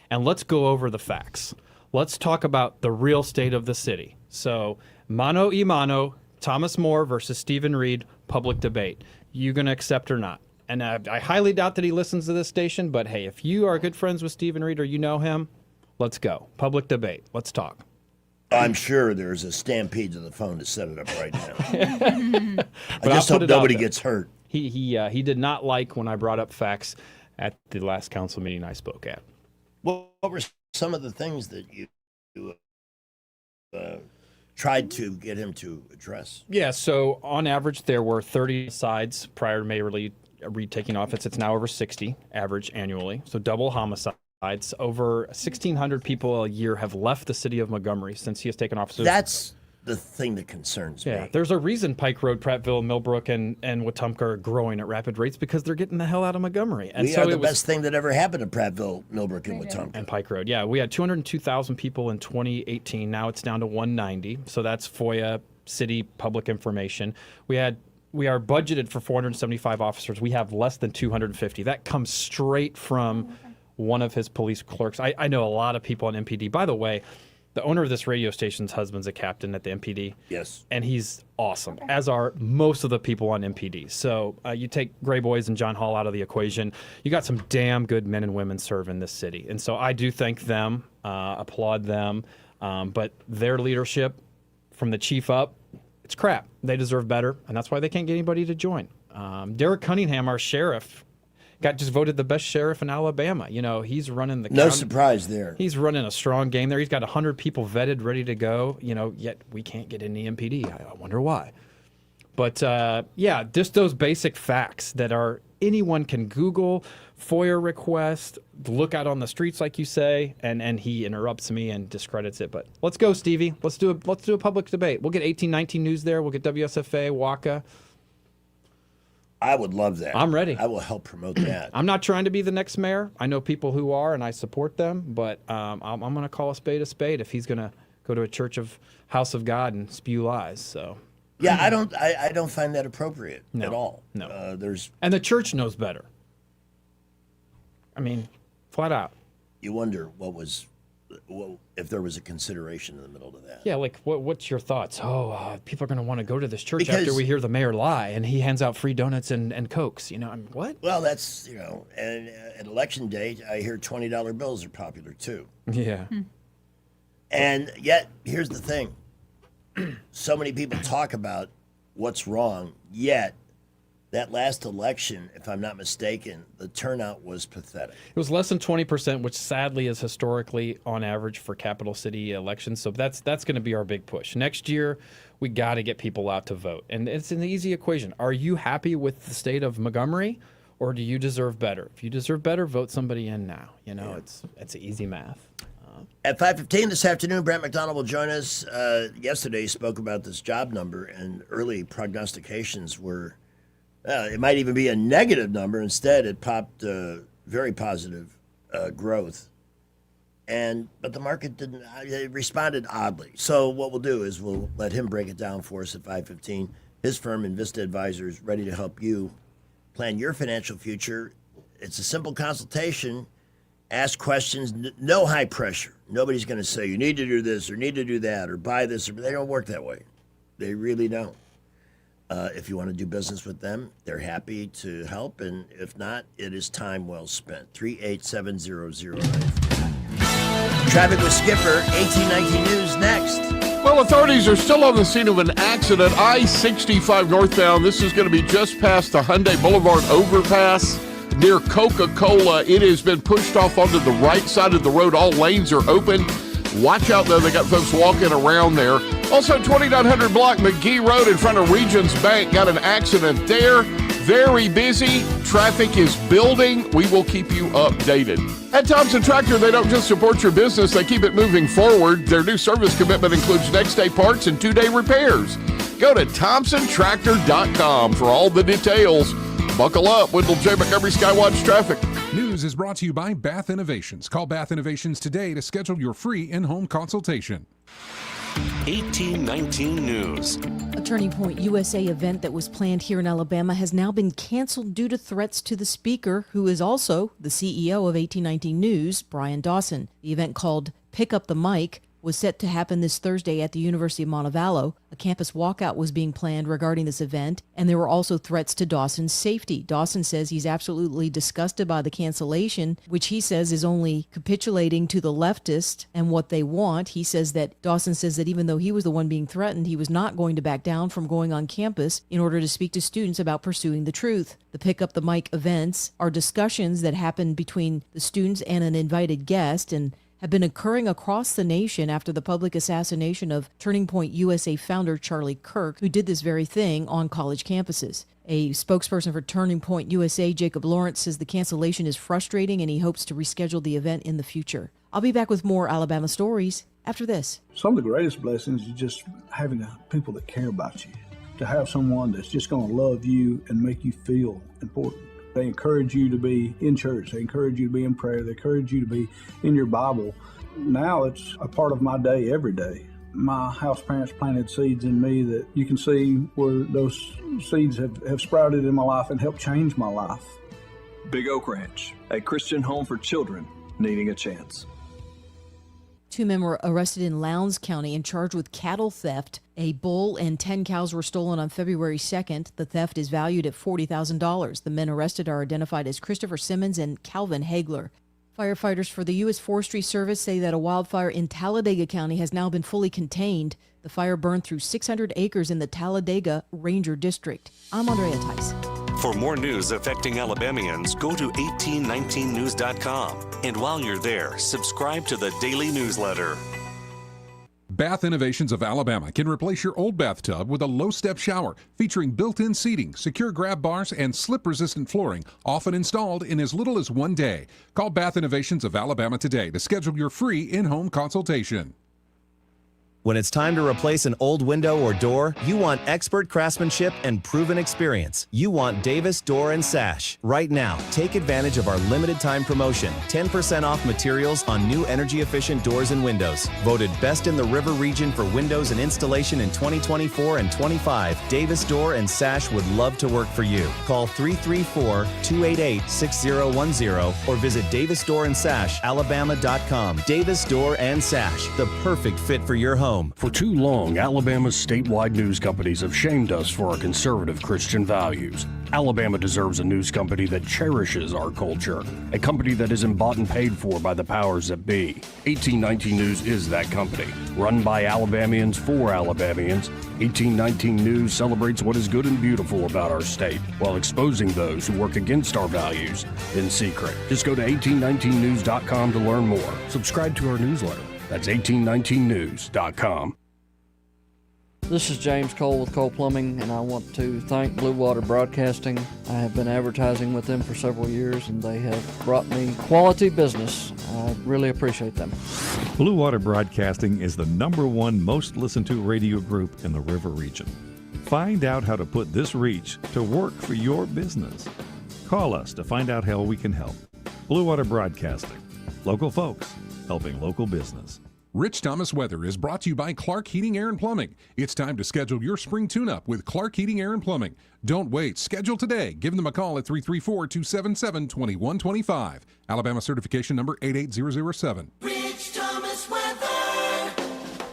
and let's go over the facts. Let's talk about the real state of the city. So, mano a mano, Thomas More versus Stephen Reed, public debate. You going to accept or not? And I highly doubt that he listens to this station, but hey, if you are good friends with Stephen Reed or you know him, let's go. Public debate. Let's talk. I'm sure there's a stampede to the phone to set it up right now. I just hope put it out nobody there. gets hurt. He did not like when I brought up facts at the last council meeting I spoke at. What were some of the things that you tried to get him to address? Yeah, so on average, there were 30 sides prior to Mayor Reed taking office. It's now over 60 average annually, so double homicides. Over 1,600 people a year have left the city of Montgomery since he has taken office. That's the thing that concerns Yeah, me. there's a reason Pike Road, Prattville, Millbrook, and Wetumpka are growing at rapid rates because they're getting the hell out of Montgomery. And We are the best thing that ever happened to Prattville, Millbrook, and Wetumpka. And Pike Road. Yeah, we had 202,000 people in 2018. Now it's down to 190. So that's FOIA, city public information. We are budgeted for 475 officers. We have less than 250. That comes straight from one of his police clerks. I know a lot of people on MPD. By the way, the owner of this radio station's husband's a captain at the MPD. Yes. And he's awesome, as are most of the people on MPD. So you take Gray Boys and John Hall out of the equation, you got some damn good men and women serving this city. And so I do thank them, applaud them. But their leadership from the chief up, it's crap. They deserve better, and that's why they can't get anybody to join. Derek Cunningham, our sheriff, got just voted the best sheriff in Alabama. He's running the No county. surprise there. He's running a strong game there. He's got 100 people vetted, ready to go. Yet we can't get any MPD. I wonder why. But yeah, just those basic facts that anyone can Google, FOIA request, look out on the streets, like you say, and he interrupts me and discredits it. But let's go, Stevie. Let's do a public debate. We'll get 1819 News there. We'll get WSFA, WACA. I would love that. I'm ready. I will help promote that. I'm not trying to be the next mayor. I know people who are, and I support them. But I'm going to call a spade if he's going to go to a church of House of God and spew lies. So. Yeah, I don't find that appropriate at all. No. And the church knows better. I mean, flat out. You wonder if there was a consideration in the middle of that. Yeah, like what's your thoughts? People are going to want to go to this church Because- after we hear the mayor lie and he hands out free donuts and Cokes. What? Well, that's, and at election day, I hear $20 bills are popular too. Yeah. And yet, here's the thing. So many people talk about what's wrong, yet that last election, if I'm not mistaken, the turnout was pathetic. It was less than 20%, which sadly is historically on average for capital city elections. So that's going to be our big push. Next year, we got to get people out to vote. And it's an easy equation. Are you happy with the state of Montgomery, or do you deserve better? If you deserve better, vote somebody in now. It's easy math. At 5:15 this afternoon, Brent McDonald will join us. Yesterday, he spoke about this job number, and early prognostications were it might even be a negative number. Instead, it popped very positive growth. But the market didn't. It responded oddly. So what we'll do is we'll let him break it down for us at 5:15. His firm, Invista Advisors, ready to help you plan your financial future. It's a simple consultation. Ask questions, no high pressure. Nobody's going to say you need to do this or need to do that or buy this. They don't work that way. They really don't. If you want to do business with them, they're happy to help. And if not, it is time well spent. 38700. Traffic with Skipper, 1819 News next. Well, authorities are still on the scene of an accident, I-65 northbound. This is going to be just past the Hyundai Boulevard overpass. near Coca-Cola. It has been pushed off onto the right side of the road. All lanes are open. Watch out, though. They got folks walking around there. Also, 2900 block McGee Road in front of Regions Bank. Got an accident there. Very busy. Traffic is building. We will keep you updated. At Thompson Tractor, they don't just support your business, they keep it moving forward. Their new service commitment includes next-day parts and 2-day repairs. Go to ThompsonTractor.com for all the details. Buckle up. Wendell J. Montgomery Skywatch Traffic. News is brought to you by Bath Innovations. Call Bath Innovations today to schedule your free in-home consultation. 1819 News. A Turning Point USA event that was planned here in Alabama has now been canceled due to threats to the speaker, who is also the CEO of 1819 News, Brian Dawson. The event, called Pick Up the Mic, was set to happen this Thursday at the University of Montevallo. A campus walkout was being planned regarding this event, and there were also threats to Dawson's safety. Dawson says he's absolutely disgusted by the cancellation, which he says is only capitulating to the leftists and what they want. He says that Dawson says that even though he was the one being threatened, he was not going to back down from going on campus in order to speak to students about pursuing the truth. The Pick Up the Mic events are discussions that happen between the students and an invited guest, and have been occurring across the nation after the public assassination of Turning Point USA founder Charlie Kirk, who did this very thing on college campuses. A spokesperson for Turning Point USA, Jacob Lawrence, says the cancellation is frustrating and he hopes to reschedule the event in the future. I'll be back with more Alabama stories after this. Some of the greatest blessings is just having people that care about you, to have someone that's just going to love you and make you feel important. They encourage you to be in church. They encourage you to be in prayer. They encourage you to be in your Bible. Now it's a part of my day every day. My house parents planted seeds in me that you can see where those seeds have sprouted in my life and helped change my life. Big Oak Ranch, a Christian home for children needing a chance. 2 men were arrested in Lowndes County and charged with cattle theft. A bull and 10 cows were stolen on February 2nd. The theft is valued at $40,000. The men arrested are identified as Christopher Simmons and Calvin Hagler. Firefighters for the U.S. Forestry Service say that a wildfire in Talladega County has now been fully contained. The fire burned through 600 acres in the Talladega Ranger District. I'm Andrea Tice. For more news affecting Alabamians, go to 1819news.com. And while you're there, subscribe to the daily newsletter. Bath Innovations of Alabama can replace your old bathtub with a low-step shower featuring built-in seating, secure grab bars, and slip-resistant flooring, often installed in as little as 1 day. Call Bath Innovations of Alabama today to schedule your free in-home consultation. When it's time to replace an old window or door, you want expert craftsmanship and proven experience. You want Davis Door and Sash. Right now, take advantage of our limited time promotion. 10% off materials on new energy-efficient doors and windows. Voted best in the River region for windows and installation in 2024 and 25, Davis Door and Sash would love to work for you. Call 334-288-6010 or visit davisdoorandsashalabama.com. Davis Door and Sash, the perfect fit for your home. For too long, Alabama's statewide news companies have shamed us for our conservative Christian values. Alabama deserves a news company that cherishes our culture, a company that isn't bought and paid for by the powers that be. 1819 News is that company. Run by Alabamians for Alabamians, 1819 News celebrates what is good and beautiful about our state, while exposing those who work against our values in secret. Just go to 1819news.com to learn more. Subscribe to our newsletter. That's 1819news.com. This is James Cole with Cole Plumbing, and I want to thank Blue Water Broadcasting. I have been advertising with them for several years, and they have brought me quality business. I really appreciate them. Blue Water Broadcasting is the #1 most listened to radio group in the River region. Find out how to put this reach to work for your business. Call us to find out how we can help. Blue Water Broadcasting. Local folks helping local business. Rich Thomas weather is brought to you by Clark Heating, Air, and Plumbing. It's time to schedule your spring tune-up with Clark Heating, Air, and Plumbing. Don't wait. Schedule today. Give them a call at 334-277-2125. Alabama certification number 88007. Rich Thomas weather.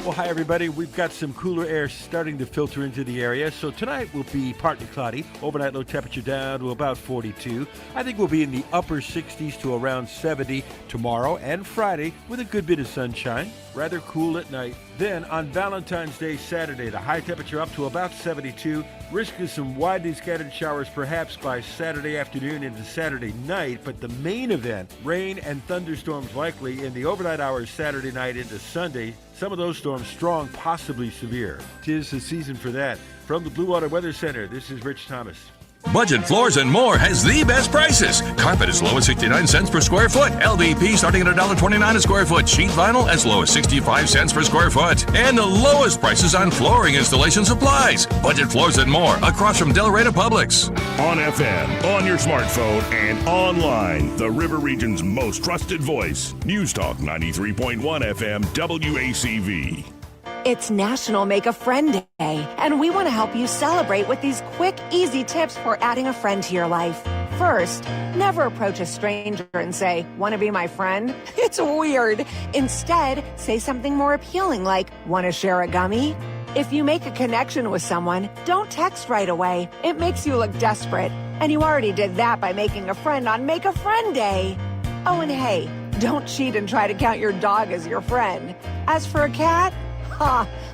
Well, hi, everybody. We've got some cooler air starting to filter into the area. So tonight will be partly cloudy. Overnight low temperature down to about 42. I think we'll be in the upper 60s to around 70 tomorrow and Friday with a good bit of sunshine. Rather cool at night. Then on Valentine's Day, Saturday, the high temperature up to about 72. Risk of some widely scattered showers perhaps by Saturday afternoon into Saturday night. But the main event, rain and thunderstorms likely in the overnight hours Saturday night into Sunday. Some of those storms strong, possibly severe. 'Tis the season for that. From the Blue Water Weather Center, this is Rich Thomas. Budget Floors and More has the best prices. Carpet as low as 69 cents per square foot. LVP starting at $1.29 a square foot. Sheet vinyl as low as 65 cents per square foot. And the lowest prices on flooring installation supplies. Budget Floors and More across from Delray Publix. On FM, on your smartphone, and online. The River Region's most trusted voice. News Talk 93.1 FM WACV. It's National Make a Friend Day, and we want to help you celebrate with these quick, easy tips for adding a friend to your life. First, never approach a stranger and say, "Want to be my friend?" It's weird. Instead, say something more appealing like, "Want to share a gummy?" If you make a connection with someone, don't text right away. It makes you look desperate, and you already did that by making a friend on Make a Friend Day. Oh, and hey, don't cheat and try to count your dog as your friend. As for a cat,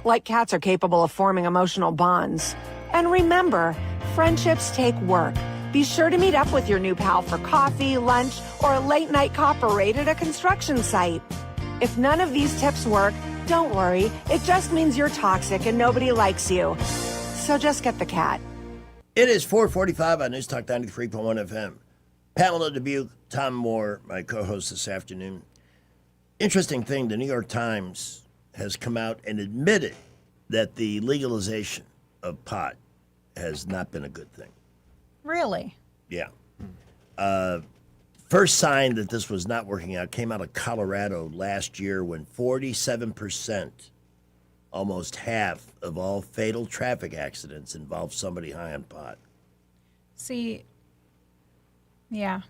like cats are capable of forming emotional bonds. And remember, friendships take work. Be sure to meet up with your new pal for coffee, lunch, or a late night copper raid at a construction site. If none of these tips work, don't worry. It just means you're toxic and nobody likes you. So just get the cat. It is 4:45 on News Talk 93.1 FM. Pamela Dubuque, Tom Moore, my co-host this afternoon. Interesting thing, the New York Times has come out and admitted that the legalization of pot has not been a good thing. Really? Yeah. First sign that this was not working out came out of Colorado last year when 47%, almost half of all fatal traffic accidents involve somebody high on pot. See, yeah.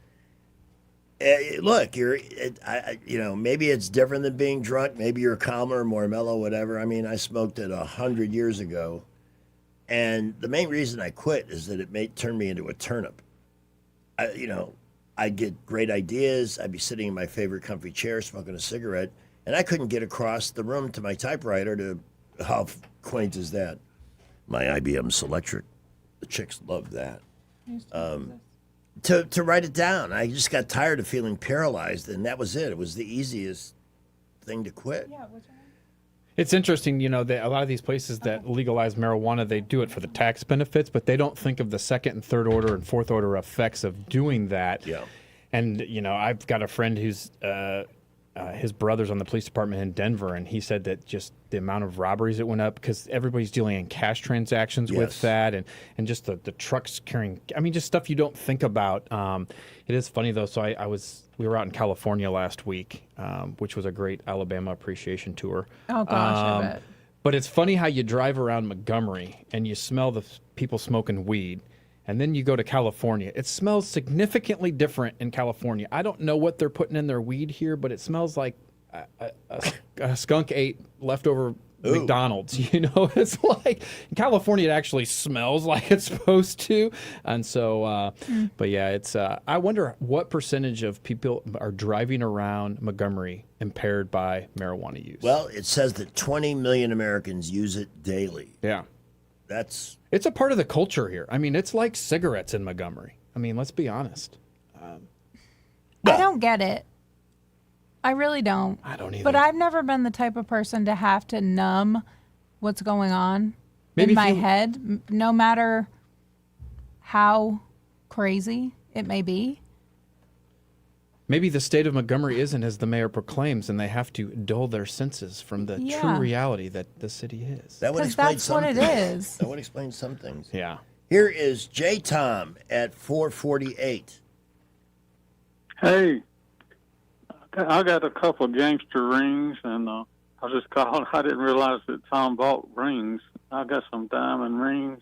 Look, maybe it's different than being drunk. Maybe you're calmer, more mellow, whatever. I mean, I smoked it 100 years ago, and the main reason I quit is that it turned me into a turnip. I'd get great ideas. I'd be sitting in my favorite comfy chair, smoking a cigarette, and I couldn't get across the room to my typewriter to, how quaint is that? My IBM Selectric. The chicks love that. To write it down. I just got tired of feeling paralyzed, and that was it. It was the easiest thing to quit. Yeah, what's wrong? It's interesting, a lot of these places that legalize marijuana, they do it for the tax benefits, but they don't think of the second and third order and fourth order effects of doing that. Yeah. And, I've got a friend who's his brother's on the police department in Denver, and he said that just the amount of robberies that went up because everybody's dealing in cash transactions with that, and just the trucks carrying, just stuff you don't think about. It is funny though. So we were out in California last week, which was a great Alabama appreciation tour. Oh gosh, I bet. But it's funny how you drive around Montgomery and you smell the people smoking weed. And then you go to California. It smells significantly different in California. I don't know what they're putting in their weed here, but it smells like a skunk ate leftover McDonald's. It's like in California, it actually smells like it's supposed to. And so, but yeah, it's. I wonder what percentage of people are driving around Montgomery impaired by marijuana use. Well, it says that 20 million Americans use it daily. Yeah. It's a part of the culture here. It's like cigarettes in Montgomery. Let's be honest. I don't get it. I really don't. I don't either. But I've never been the type of person to have to numb what's going on in my head, no matter how crazy it may be. Maybe the state of Montgomery isn't as the mayor proclaims, and they have to dull their senses from the true reality that the city is. That would explain that's some what it things. is. That would explain some things. Yeah. Here is J. Tom at 448. Hey, I got a couple of gangster rings, and I just called. I didn't realize that Tom bought rings. I got some diamond rings,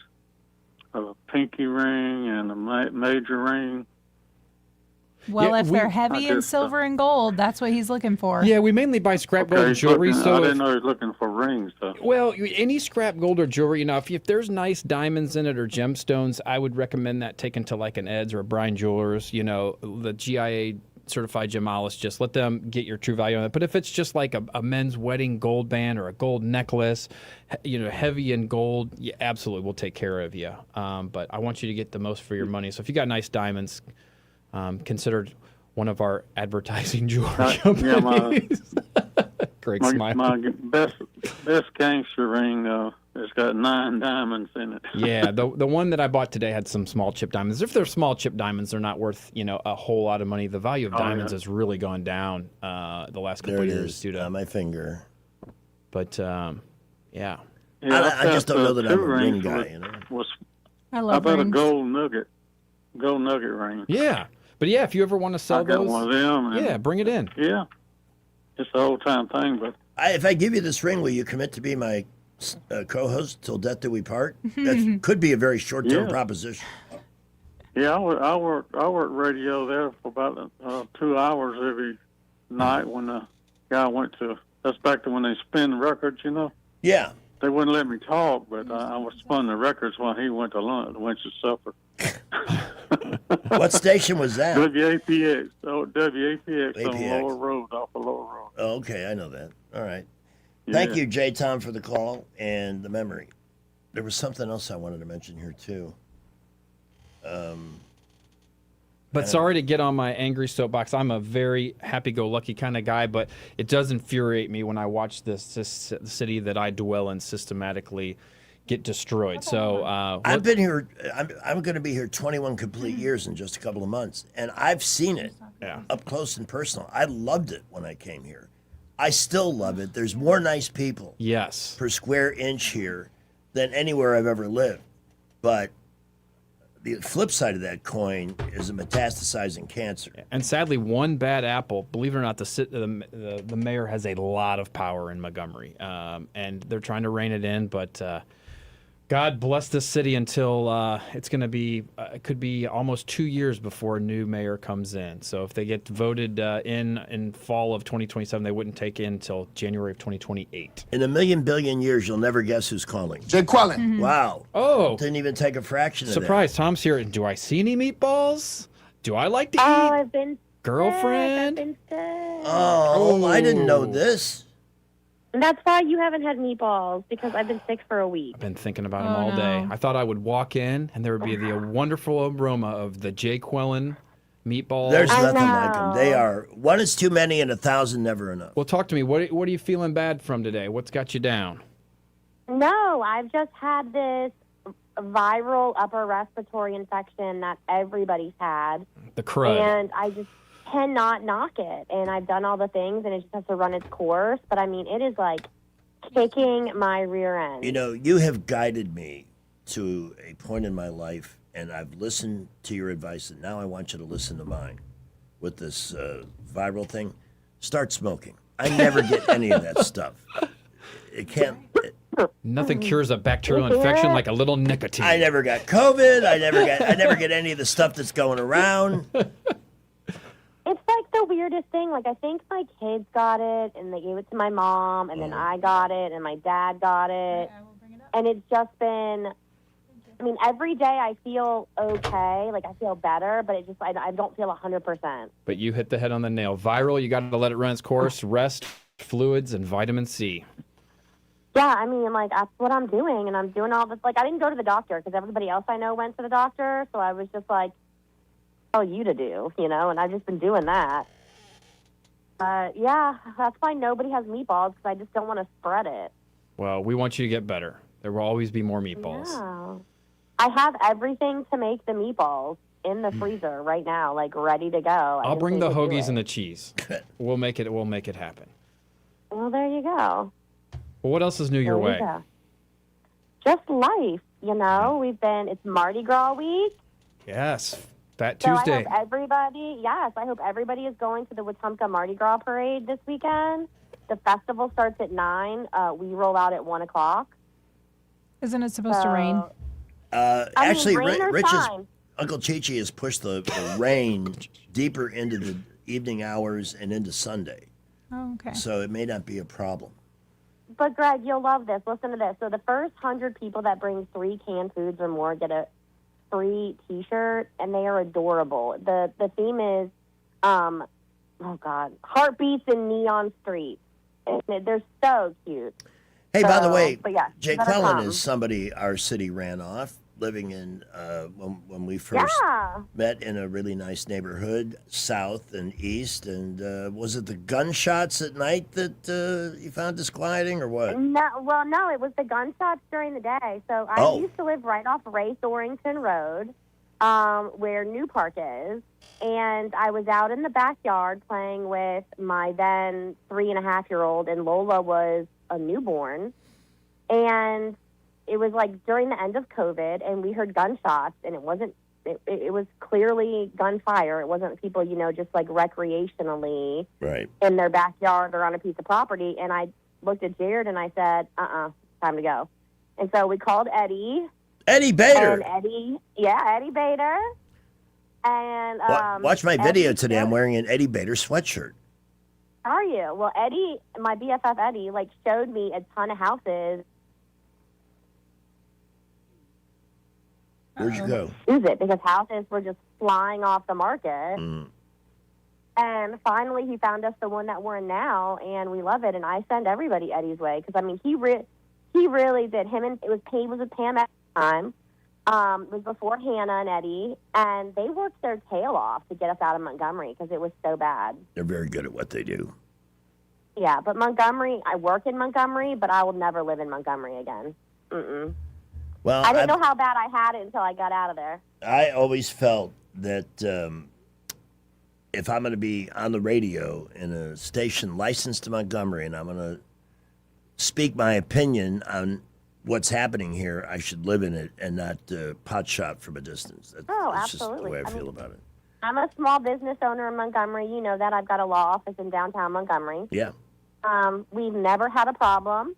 a pinky ring, and a major ring. Well, Yeah, if we- they're heavy in silver and gold, that's what he's looking for. Yeah, we mainly buy scrap gold and jewelry. I So didn't know he was looking for rings, though. well, any scrap gold or jewelry, if there's nice diamonds in it or gemstones, I would recommend that taken to like an Ed's or a Brian Jewelers, the GIA certified gemologist. Just let them get your true value on it. But if it's just like a men's wedding gold band or a gold necklace, heavy in gold, yeah, absolutely, we'll take care of you. But I want you to get the most for your money. So if you got nice diamonds, consider one of our advertising jewelry companies. Great smile. My best gangster ring, it's got 9 diamonds in it. Yeah, the one that I bought today had some small chip diamonds. If they're small chip diamonds, they're not worth a whole lot of money. The value of diamonds has really gone down the last couple of years due to my finger. But yeah, I just don't know that I'm a ring guy. I How love about rings. a gold nugget ring? Yeah, but yeah, if you ever want to sell I got those, one of them. yeah, bring it in. Yeah, it's an old time thing, but If I give you this ring, will you commit to be my co-host till death do we part? That could be a very short-term proposition. yeah, I work radio there for about 2 hours every night when the guy went to. That's back to when they spin records, Yeah. They wouldn't let me talk, but I was spun the records while he went to lunch, went to supper. What station was that? WAPX. Oh, WAPX on APX. Lower Road, off of Lower Road. Oh, okay, I know that. All right. Thank Yeah. you, J. Tom, for the call and the memory. There was something else I wanted to mention here, too. But sorry to get on my angry soapbox. I'm a very happy-go-lucky kind of guy, but it does infuriate me when I watch the city that I dwell in systematically get destroyed. So I've been here. I'm going to be here 21 complete years in just a couple of months, and I've seen it up close and personal. I loved it when I came here. I still love it. There's more nice people per square inch here than anywhere I've ever lived. But the flip side of that coin is a metastasizing cancer. And sadly, one bad apple, believe it or not, the mayor has a lot of power in Montgomery. And they're trying to rein it in, but God bless this city until it's going to be, it could be almost 2 years before a new mayor comes in. So if they get voted in fall of 2027, they wouldn't take in until January of 2028. In a million billion years, you'll never guess who's calling. Jay Quellen. Wow. Oh. Didn't even take a fraction of that. Surprise, Tom's here. Do I see any meatballs? Do I like to eat? I've been Girlfriend? sick. I've been sick. Oh, I didn't know this. And that's why you haven't had meatballs, because I've been sick for a week. I've been thinking about them all day. I thought I would walk in and there would be the wonderful aroma of the Jay Quellen meatballs. There's nothing like them. They are, one is too many and 1,000 never enough. Well, talk to me. What are you feeling bad from today? What's got you down? No, I've just had this viral upper respiratory infection that everybody's had. The crud. And I just cannot knock it. And I've done all the things, and it just has to run its course. But, I mean, it is like kicking my rear end. You know, you have guided me to a point in my life, and I've listened to your advice, and now I want you to listen to mine with this viral thing. Start smoking. I never get any of that stuff. It can't. Nothing cures a bacterial infection like a little nicotine. I never got COVID. I never get any of the stuff that's going around. It's like the weirdest thing. Like, I think my kids got it, and they gave it to my mom, and then I got it, and my dad got it. And it's just been, I mean, every day I feel okay. Like, I feel better, but it just, I don't feel 100%. But you hit the head on the nail. Viral, you got to let it run its course. Rest, fluids, and vitamin C. Yeah, I mean, like, that's what I'm doing, and I'm doing all this. Like, I didn't go to the doctor because everybody else I know went to the doctor, so I was just like, tell you to do, and I've just been doing that. Yeah, that's why nobody has meatballs, because I just don't want to spread it. Well, we want you to get better. There will always be more meatballs. Yeah. I have everything to make the meatballs in the freezer right now, like, ready to go. I'll bring the hoagies and the... the cheese. We'll make it happen. Well, there you go. Well, what else is new your There you way? go. Just life, it's Mardi Gras week. Yes. That So Tuesday. I hope everybody is going to the Wetumpka Mardi Gras parade this weekend. The festival starts at 9. We roll out at 1 o'clock. Isn't it supposed to rain? Actually, rain or Rich is. shine. Uncle Chi-Chi has pushed the rain deeper into the evening hours and into Sunday. Oh, okay. So it may not be a problem. But Greg, you'll love this. Listen to this. So the first 100 people that bring 3 canned foods or more get a free T-shirt, and they are adorable. The theme is, heartbeats in neon streets. And they're so cute. Hey, by the So, way, but yeah, Jake better Quellen come. is somebody our city ran off, living in, when we first Yeah. met in a really nice neighborhood, south and east. And was it the gunshots at night that you found disquieting or what? No, it was the gunshots during the day. So I used to live right off Race Orrington Road, where New Park is. And I was out in the backyard playing with my then 3.5-year-old, and Lola was a newborn. And it was like during the end of COVID, and we heard gunshots, and it was clearly gunfire. It wasn't people, just like recreationally in their backyard or on a piece of property. And I looked at Jared and I said, time to go. And so we called Eddie. Eddie Bader. And Eddie Bader. And watch my video Eddie, today. I'm wearing an Eddie Bader sweatshirt. Are you? Well, Eddie, my BFF Eddie, showed me a ton of houses. Where'd you go? Use it because houses were just flying off the market. And finally, he found us the one that we're in now, and we love it. And I send everybody Eddie's way because he really did. He was with Pam at the time. It was before Hannah and Eddie, and they worked their tail off to get us out of Montgomery because it was so bad. They're very good at what they do. Yeah, but Montgomery, I work in Montgomery, but I will never live in Montgomery again. Well, I didn't know how bad I had it until I got out of there. I always felt that if I'm going to be on the radio in a station licensed to Montgomery and I'm going to speak my opinion on what's happening here, I should live in it and not pot shot from a distance. That's absolutely. just the way I feel about it. I'm a small business owner in Montgomery. You know that. I've got a law office in downtown Montgomery. Yeah. We've never had a problem,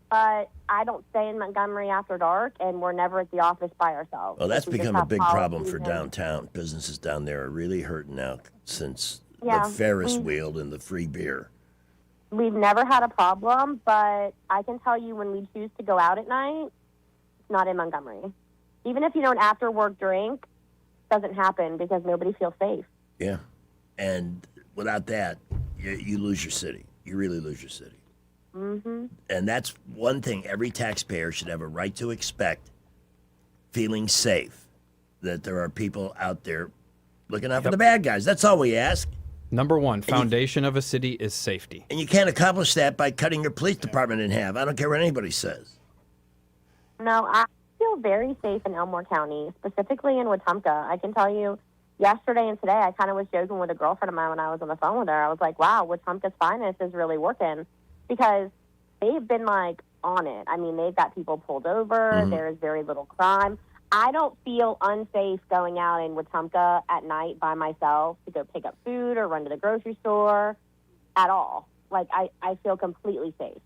but I don't stay in Montgomery after dark, and we're never at the office by ourselves. Well, that's We just become a have big problem policies for and- downtown. Businesses down there are really hurting now since Yeah, the Ferris we- wheel and the free beer. We've never had a problem, but I can tell you when we choose to go out at night, it's not in Montgomery. Even if, an after-work drink, doesn't happen because nobody feels safe. Yeah. And without that, you lose your city. You really lose your city. Mm-hmm. And that's one thing every taxpayer should have a right to expect, feeling safe, that there are people out there looking out for the bad guys. That's all we ask. Number one, foundation of a city is safety. And you can't accomplish that by cutting your police department in half. I don't care what anybody says. No, I feel very safe in Elmore County, specifically in Wetumpka. I can tell you, yesterday and today, I kind of was joking with a girlfriend of mine when I was on the phone with her. I was like, wow, Wetumpka's finest is really working because they've been, on it. I mean, they've got people pulled over. There's very little crime. I don't feel unsafe going out in Wetumpka at night by myself to go pick up food or run to the grocery store at all. I feel completely safe.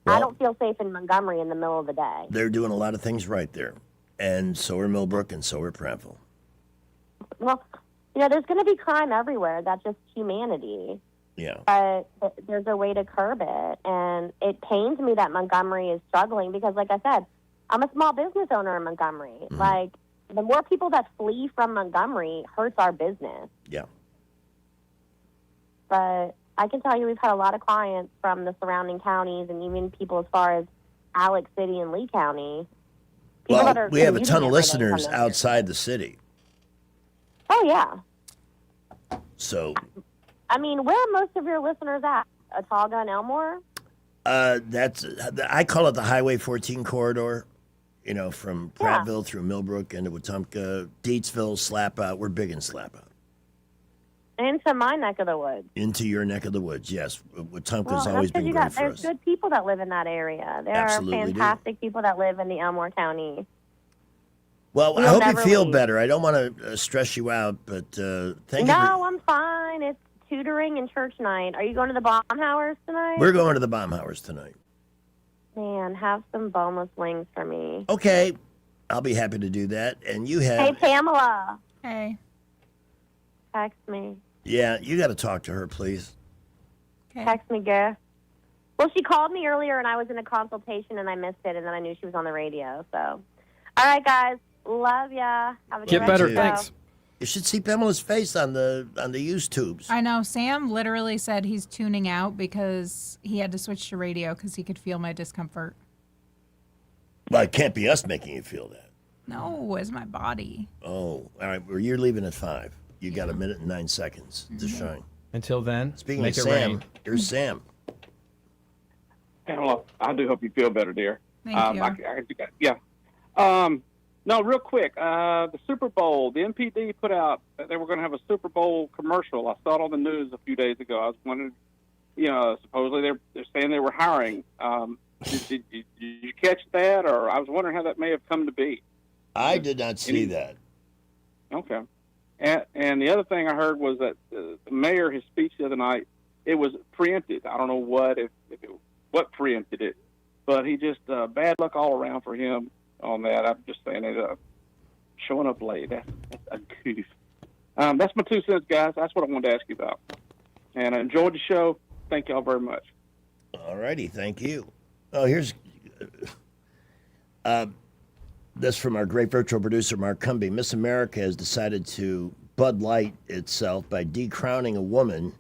Well, I don't feel safe in Montgomery in the middle of the day. They're doing a lot of things right there. And so are Millbrook and so are Pranville. Well, there's going to be crime everywhere. That's just humanity. Yeah. But there's a way to curb it. And it pains me that Montgomery is struggling because, like I said, I'm a small business owner in Montgomery. The more people that flee from Montgomery hurts our business. Yeah. But I can tell you we've had a lot of clients from the surrounding counties and even people as far as Alex City and Lee County. People that Well, are we have a ton commuting of every day come listeners in. outside the city. Oh, yeah. So I mean, where are most of your listeners at? Otaga and Elmore? I call it the Highway 14 corridor. From Prattville through Millbrook into Wetumpka, Deatsville, Slapout. We're big in Slapout. Into my neck of the woods. Into your neck of the woods, yes. Wetumpka's Well, always that's 'cause been great for there's us. good people that live in that area. There Absolutely are do. fantastic people that live in the Elmore County. Well, I We'll hope you never feel leave. better. I don't want to stress you out, but thank you. No, I'm fine. It's tutoring and church night. Are you going to the Baumhauers tonight? We're going to the Baumhauers tonight. Man, have some boneless wings for me. Okay. I'll be happy to do that. And you Hey, have, Pamela. Hey. Text me. yeah, you got to talk to her, please. Text me, girl. Well, she called me earlier, and I was in a consultation, and I missed it, and then I knew she was on the radio. So, all right, guys. Love ya. Have a good rest of the show. You should see Pamela's face on the YouTubes. I know. Sam literally said he's tuning out because he had to switch to radio because he could feel my discomfort. Well, it can't be us making you feel that. No, it's my body. Oh, all right. Well, you're leaving at 5. You got 1 minute and 9 seconds to shine. Until then, Speaking make of it Sam, rain. here's Sam. Pamela, I do hope you feel better, dear. Thank you. No, real quick. The Super Bowl, the MPD put out that they were going to have a Super Bowl commercial. I saw it on the news a few days ago. I was wondering, supposedly they're saying they were hiring. Did you catch that? Or I was wondering how that may have come to be. I did not see that. Okay. And the other thing I heard was that the mayor, his speech the other night, it was preempted. I don't know what preempted it, but he just bad luck all around for him on that. I'm just saying it. Showing up late, that's a goof. That's my 2 cents, guys. That's what I wanted to ask you about. And I enjoyed the show. Thank y'all very much. All righty, thank you. Oh, here's this from our great virtual producer, Mark Cumby. Miss America has decided to Bud Light itself by decrowning a woman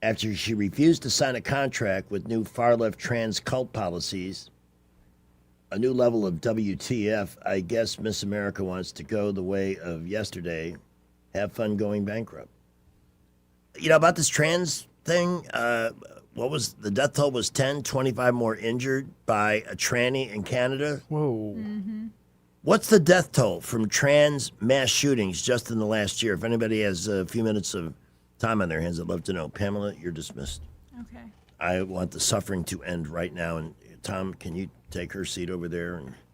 after she refused to sign a contract with new far-left trans cult policies. A new level of WTF. I guess Miss America wants to go the way of yesterday. Have fun going bankrupt. You know, about this trans thing, what was the death toll was 10, 25 more injured by a tranny in Canada. Whoa. Mm-hmm. What's the death toll from trans mass shootings just in the last year? If anybody has a few minutes of time on their hands, I'd love to know. Pamela, you're dismissed. Okay. I want the suffering to end right now. And Tom, can you take her seat over there? And